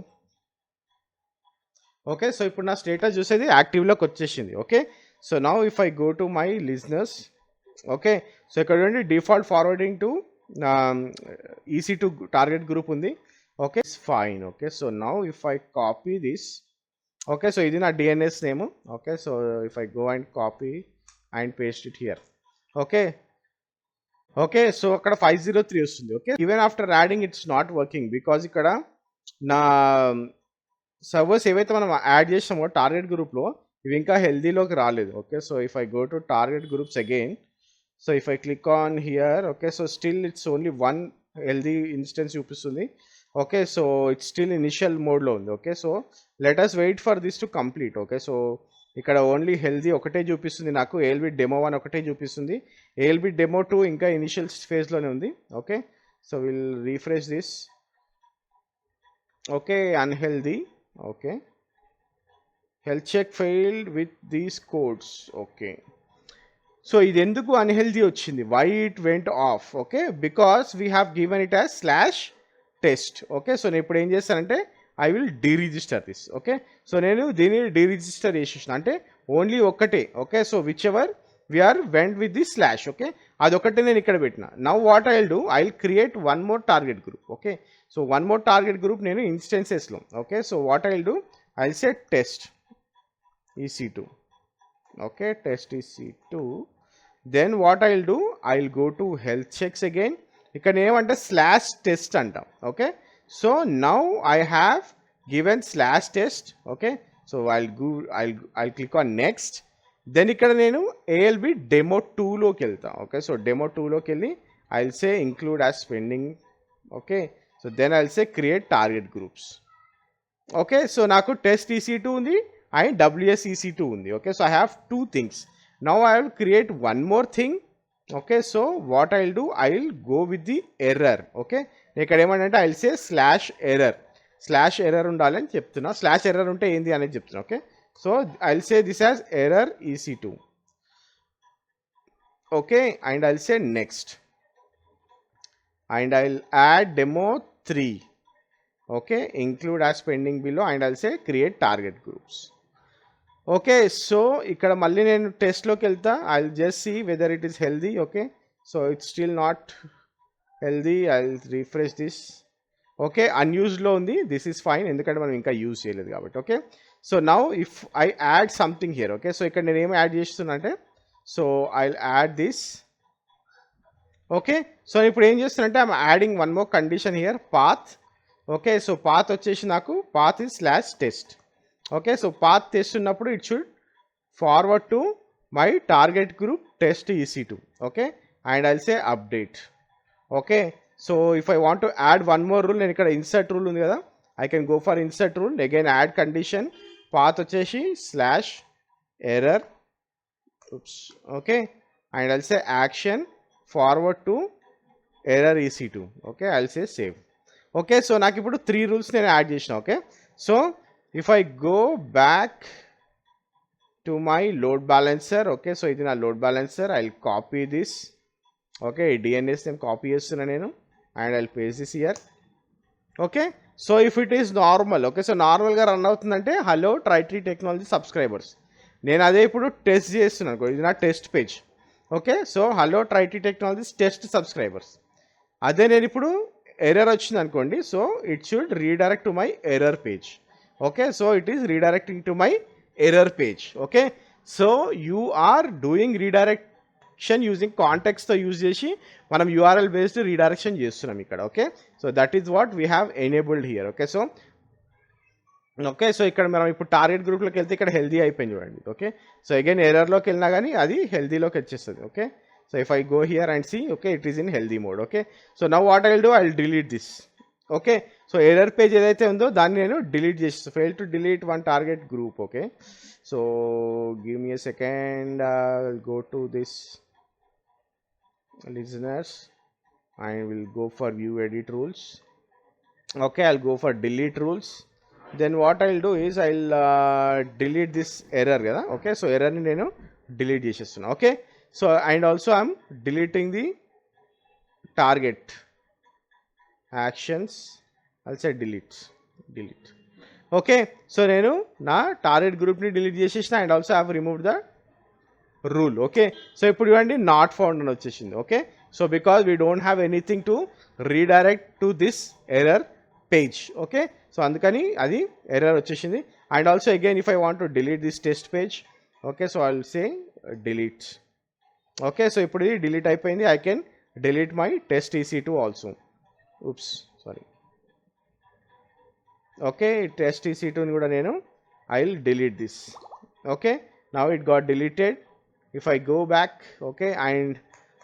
okay, so ఇప్పుడు నా status చూసేది యాక్టివ్లోకి వచ్చేసింది. Okay, so now if I go to my listeners. Okay, so ఇక్కడ నుండి default forwarding to EC2 target group ఉంది. Okay, fine. Okay, so now if I copy this. Okay, so ఇది నా DNS name. Okay, so if I go and copy and paste it here. Okay, okay, so అక్కడ 503 వస్తుంది. Okay, even after adding it's not working because ఇక్కడ నా servers ఏవైతే మనం add చేసామో target గ్రూప్లో ఇవి ఇంకా హెల్దీలోకి రాలేదు. Okay, so if I go to target groups again, so if I click on here, okay, so still it's only 1 healthy instance చూపిస్తుంది. Okay, so it's still initial మోడ్లో ఉంది. Okay, so let us wait for this to complete. Okay, so ఇక్కడ only healthy ఒకటే చూపిస్తుంది నాకు, ALB demo 1 ఒకటే చూపిస్తుంది, ALB demo 2 ఇంకా ఇనిషియల్ ఫేజ్లోనే ఉంది. Okay, so will refresh this. Okay, unhealthy. Okay, health check failed with these codes. Okay, so ఇది ఎందుకు అన్హెల్దీ వచ్చింది, why it went off? Okay, because we have given it as /test. Okay, so నేను ఇప్పుడు ఏం చేస్తానంటే I will deregister this. Okay, so నేను దీన్ని deregister చేసేసిన, అంటే ఓన్లీ ఒక్కటే. Okay, so whichever we are went with the slash. Okay, అదొకటే నేను ఇక్కడ పెట్టిన. Now what I will do, I will create 1 more target group. Okay, so 1 more target group నేను ఇన్స్టెన్సెస్లో. Okay, so what I will do, I will say test EC2. Okay, test EC2. Then what I will do, I will go to health checks again. ఇక్కడ ఏమంటే /test అంటాం. Okay, so now I have given /test. Okay, so I'll click on next. దెన్ ఇక్కడ నేను ALB demo 2లోకి వెళ్తా. Okay, so demo 2లోకి వెళ్ళి I will say include as pending. Okay, so then I will say create target groups. Okay, so నాకు test EC2 ఉంది and WSEC2 ఉంది. Okay, so I have 2 things. Now I will create 1 more thing. Okay, so what I'll do, I'll go with the error. Okay, ఇక్కడ ఏమంటే I will say slash error ఉండాలి అని చెప్తున్నా. Slash error ఉంటే ఏంది అనేది చెప్తున్నా. Okay, so I will say this as error EC2. Okay, and I will say next, and I'll add demo 3. Okay, include as pending below, and I'll say create target groups. Okay, so ఇక్కడ మళ్ళీ నేను టెస్ట్లోకి వెళ్తా. I'll just see whether it is healthy. Okay, so it's still not healthy. I'll refresh this. Okay, unused లో ఉంది. This is fine ఎందుకంటే మనం ఇంకా use చేయలేదు కాబట్టి. Okay, so now if I add something here. Okay, so ఇక్కడ నేను ఏం యాడ్ చేస్తున్నా అంటే, so I'll add this. Okay, so ఇప్పుడు ఏం చేస్తున్నంటే I'm adding one more condition here, path. Okay, so path వచ్చేసి నాకు path is /test. Okay, so path test ఉన్నప్పుడు it should forward to my target group test EC2. Okay, and I'll say update. Okay, so if I want to add one more rule, నేను ఇక్కడ insert rule ఉంది కదా, I can go for insert rule. Again add condition, path వచ్చేసి /error. Okay, and I'll say action forward to error EC2. Okay, I'll say save. Okay, so నాకు ఇప్పుడు 3 rules నేను add చేసిన. Okay, so if I go back to my load balancer. Okay, so ఇది నా load balancer. I will copy this. Okay, DNS నేను copy చేస్తున్నా నేను, and I will paste this here. Okay, so if it is normal, okay, so నార్మల్గా run అవుతుందంటే hello ట్రైట్రీ technology subscribers, నేను అదే ఇప్పుడు టెస్ట్ చేస్తున్నాను. ఇది నా test page. Okay, so hello ట్రైటీ technologies test subscribers. అదే నేను ఇప్పుడు ఎర్రర్ వచ్చింది అనుకోండి, so it should redirect to my error page. Okay, so it is redirecting to my error page. Okay, so you are doing redirection using కాంటెక్స్తో use చేసి మనం URL based redirection చేస్తున్నాం ఇక్కడ. Okay, so that is what we have enabled here. Okay, so okay, so ఇక్కడ మనం ఇప్పుడు target గ్రూప్లోకి వెళ్తే ఇక్కడ హెల్దీ అయిపోయింది చూడండి. ఓకే, సో అగైన్ ఎర్రర్లోకి వెళ్ళినా కానీ అది హెల్దీలోకి వచ్చేస్తుంది. Okay, so if I go here and see, okay, it is in healthy mode. Okay, so now what I will do, I will delete this. Okay, so error page ఏదైతే ఉందో దాన్ని నేను delete చేసి, fail to delete one target group. Okay, so give me a second, go to this listeners, I will go for view edit rules. Okay, I'll go for delete rules. Then what I'll do is I'll delete this error కదా. Okay, so ఎర్రర్ని నేను delete చేసేస్తున్నా. Okay, so and also I'm deleting the target actions. I'll say delete. Okay, so నేను నా target గ్రూప్ని delete చేసేసిన, and also I have remove the rule. Okay, so ఇప్పుడు ఇవ్వండి నాట్ ఫౌండ్ అని వచ్చేసింది. Okay, so because we don't have anything to redirect to this error page. Okay, so అందుకని అది ఎర్రర్ వచ్చేసింది. And also again if I want to delete this test page, okay, so I will say delete. Okay, so ఇప్పుడు ఇది delete అయిపోయింది. I can delete my test EC2 also. oops sorry. Okay, test EC2ని కూడా నేను I will delete this. Okay, now it got deleted. If I go back, okay, and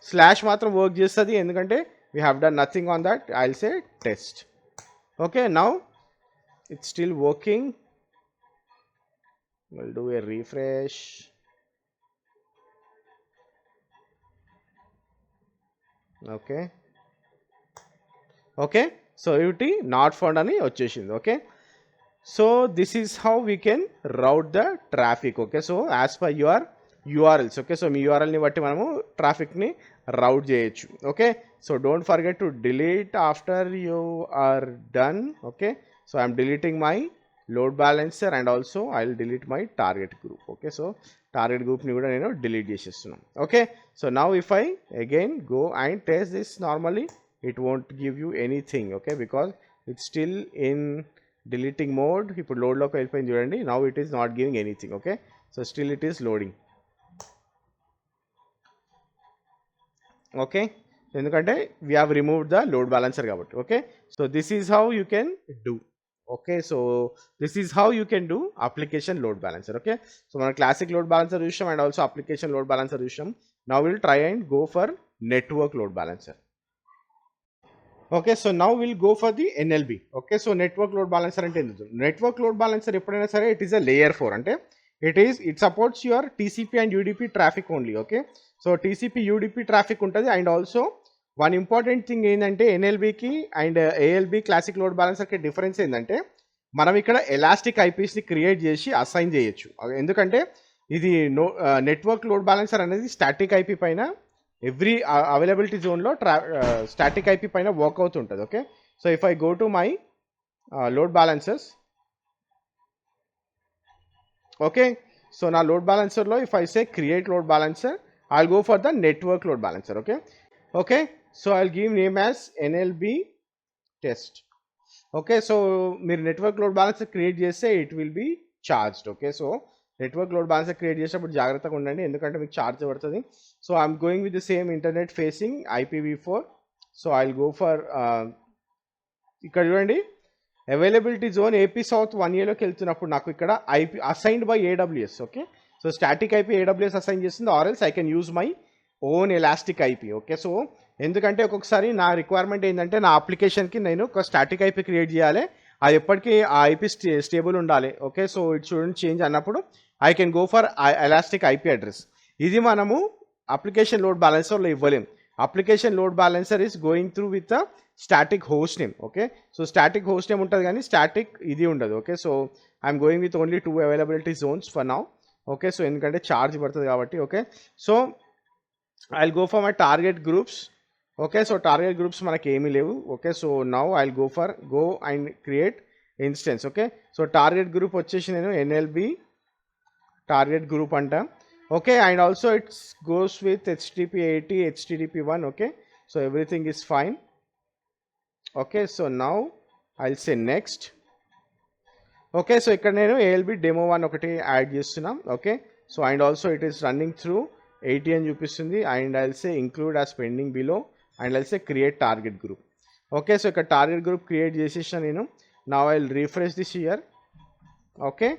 slash మాత్రం work చేస్తుంది ఎందుకంటే we have done nothing on that. I will say test. Okay, now it's still working. We'll do a refresh. Okay, so it not found ani vachesindi. Okay, so this is how we can route the traffic. Okay, so as per your URLs. Okay, so మీ URL ని బట్టి మనము traffic ని route చేయొచ్చు. Okay, so don't forget to delete after you are done. Okay, so I am deleting my load balancer and also I will delete my target group. Okay, so target group ni kuda nenu delete chestunna. Okay, so now if I again go and test this normally, it won't give you anything. Okay, because it's still in deleting mode. Ipudu load loki vellipoyindi chudandi. Now it is not giving anything. Okay, so still it is loading. Okay, ఎందుకంటే we have removed the load balancer కాబట్టి. Okay, so this is how you can do. Okay, so this is how you can do application load balancer. Okay, so మన classic load balancer చూసాం and also application load balancer చూసాం. Now we'll try and go for network load balancer. Okay, so now we'll go for the NLB. Okay, so network load balancer అంటే ఏంటి? Network load balancer ఎప్పుడైనా సరే it is a layer 4 అంటే it supports your TCP and UDP traffic only. Okay, so TCP UDP traffic ఉంటుంది and also one important thing ఏంటంటే ఎన్ఎల్బికి and ALB classic load బ్యాలెన్సర్కి difference ఏంటంటే మనం ఇక్కడ ఎలాస్టిక్ ఐపీస్ని క్రియేట్ చేసి అసైన్ చేయొచ్చు. ఎందుకంటే ఇది నెట్వర్క్ లోడ్ బ్యాలెన్సర్ అనేది స్టాటిక్ ఐపీ పైన ఎవ్రీ అవైలబిలిటీ జోన్లో స్టాటిక్ ఐపీ పైన వర్క్ అవుతుంటుంది. Okay, so if I go to my load balancers, okay, so నా లోడ్ బ్యాలెన్సర్లో if I say create load balancer, I'll go for the network load balancer. Okay, okay, so I'll give name as NLB test. Okay, so మీరు network load balancer create చేస్తే it will be charged. Okay, so network load balancer create చేసేటప్పుడు జాగ్రత్తగా ఉండండి, ఎందుకంటే మీకు charge పడుతుంది. So I'm going with the same internet facing IPv4. So I'll go for ఇక్కడ చూడండి అవైలబిలిటీ జోన్ ఏపీ సౌత్ 1Aలోకి వెళ్తున్నప్పుడు నాకు ఇక్కడ IP assigned by AWS. Okay, so static IP AWS assign చేస్తుంది, or else I can use my own elastic IP. Okay, so ఎందుకంటే ఒక్కొక్కసారి నా రిక్వైర్మెంట్ ఏంటంటే నా అప్లికేషన్కి నేను ఒక స్టాటిక్ ఐపీ క్రియేట్ చేయాలి, అది ఎప్పటికీ ఆ ఐపీ స్టేబుల్ ఉండాలి. Okay, so it shouldn't change అన్నప్పుడు I can go for elastic IP address. ఇది మనము అప్లికేషన్ లోడ్ బ్యాలెన్సర్లో ఇవ్వలేం. Application load balancer is going through with static host name. Okay, so static host name ఉంటుంది కానీ static ఇది ఉండదు. Okay, so I'm going with only 2 availability zones for now. Okay, so ఎందుకంటే charge పడుతుంది కాబట్టి. Okay, so I'll go for my target groups. Okay, so target groups మనకి ఏమీ లేవు. Okay, so now I'll go and create instance. Okay, so target group వచ్చేసి నేను NLB target group అంట. Okay, and also it's goes with HTTP 80 HTTP1. Okay, so everything is fine. Okay, so now I'll say next. Okay, so ఇక్కడ నేను ALB demo 1 ఒకటి add చేస్తున్నాం. Okay, so and also it is running through 80 అని చూపిస్తుంది. And I'll say include as pending below and I'll say create target group. Okay, so ఇక్కడ target group create చేసేసిన నేను. Now I'll refresh this here. Okay,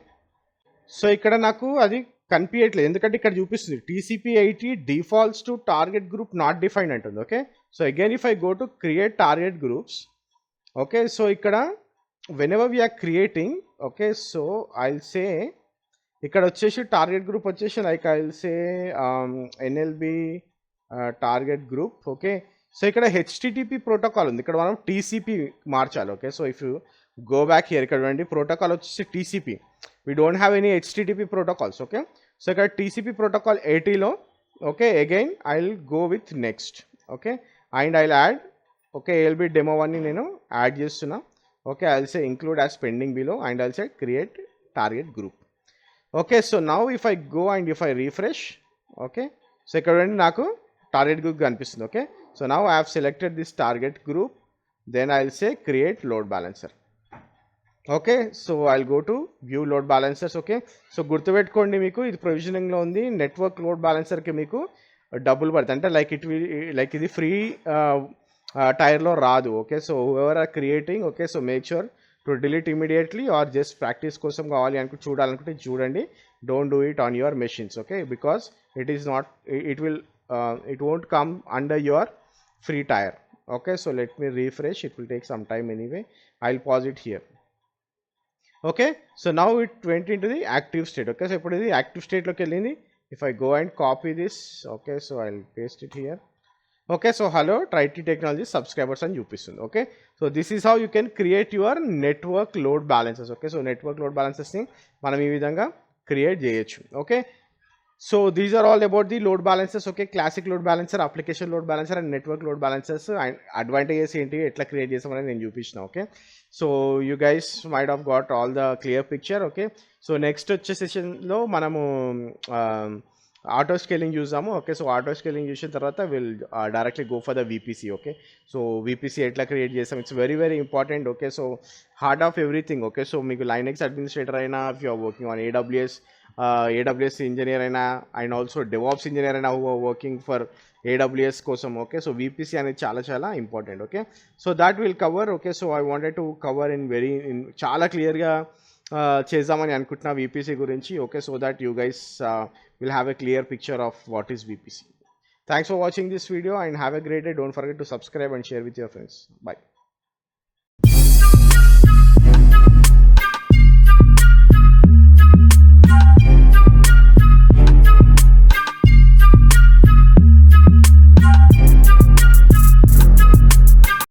so ఇక్కడ నాకు అది కనిపించట్లేదు, ఎందుకంటే ఇక్కడ చూపిస్తుంది TCP/80 defaults to target group not defined అంటుంది. Okay, so again if I go to create target groups. Okay, so ఇక్కడ whenever we are creating, okay, so I'll say ఇక్కడ వచ్చేసి టార్గెట్ గ్రూప్ వచ్చేసి like I'll say NLB target group. Okay, so ఇక్కడ HTTP protocol ఉంది, ఇక్కడ మనం TCP మార్చాలి. Okay, so if you go back here ఇక్కడ చూడండి ప్రోటోకాల్ వచ్చేసి TCP, we don't have any HTTP protocols. Okay, so ఇక్కడ TCP ప్రోటోకాల్ 80లో. Okay, again I'll go with next. Okay, and I'll add. Okay, ALB demo 1ని నేను add చేస్తున్నా. Okay, I'll say include as pending below and I'll say create target group. Okay, so now if I go and if I refresh. Okay, so ఇక్కడ నాకు target group కనిపిస్తుంది. Okay, so now I have selected this target group, then I'll say create load balancer. Okay, so I'll go to view load balancers. Okay, so గుర్తుపెట్టుకోండి మీకు ఇది ప్రొవిజనింగ్లో ఉంది. Network load బ్యాలెన్సర్కి మీకు డబ్బులు పడుతుంది, అంటే లైక్ ఇది ఫ్రీ టైర్లో రాదు. Okay, so ever are creating. Okay, so make sure to delete immediately or just practice కోసం కావాలి అనుకుంటే చూడాలనుకుంటే చూడండి. Don't do it on your machines. Okay, because it won't come under your free tire. Okay, so let me refresh, it will take some time anyway. I'll pause it here. Okay, so now it went into the active state. Okay, so ఇప్పుడు ఇది active state లోకి వెళ్ళింది. If I go and copy this, okay, so I'll paste it here. Okay, so hello Trity Technologies subscribers అని చూపిస్తుంది. Okay, so this is how you can create your network load balancers. Okay, so network load balancers ని మనం ఈ విధంగా create చేయొచ్చు. Okay, so these are all about the load balances. Okay, classic load balancer, application load balancer and network load balancers and advantages ఏంటి, ఎట్లా create చేస్తామని నేను చూపించిన. Okay, so you guys might have got all the clear picture. Okay, so next వచ్చే సెషన్లో మనము auto scaling చూసాము. Okay, so auto scaling చూసిన తర్వాత will directly go for the VPC. Okay, so VPC ఎట్లా క్రియేట్ చేస్తాం, it's very very important. Okay, so heart of everything. Okay, so మీకు Linux administrator అయినా, if you are working on AWS engineer అయినా, and also DevOps engineer అయినా who are working for AWS కోసం. Okay, so VPC అనేది చాలా చాలా important. Okay, so that will cover. Okay, so I wanted to cover in చాలా క్లియర్గా చేద్దామని అనుకుంటున్నా VPC గురించి. Okay, so that you guys will have a clear picture of what is VPC. Thanks for watching this video and have a great day. Don't forget to subscribe and share with your friends. Bye.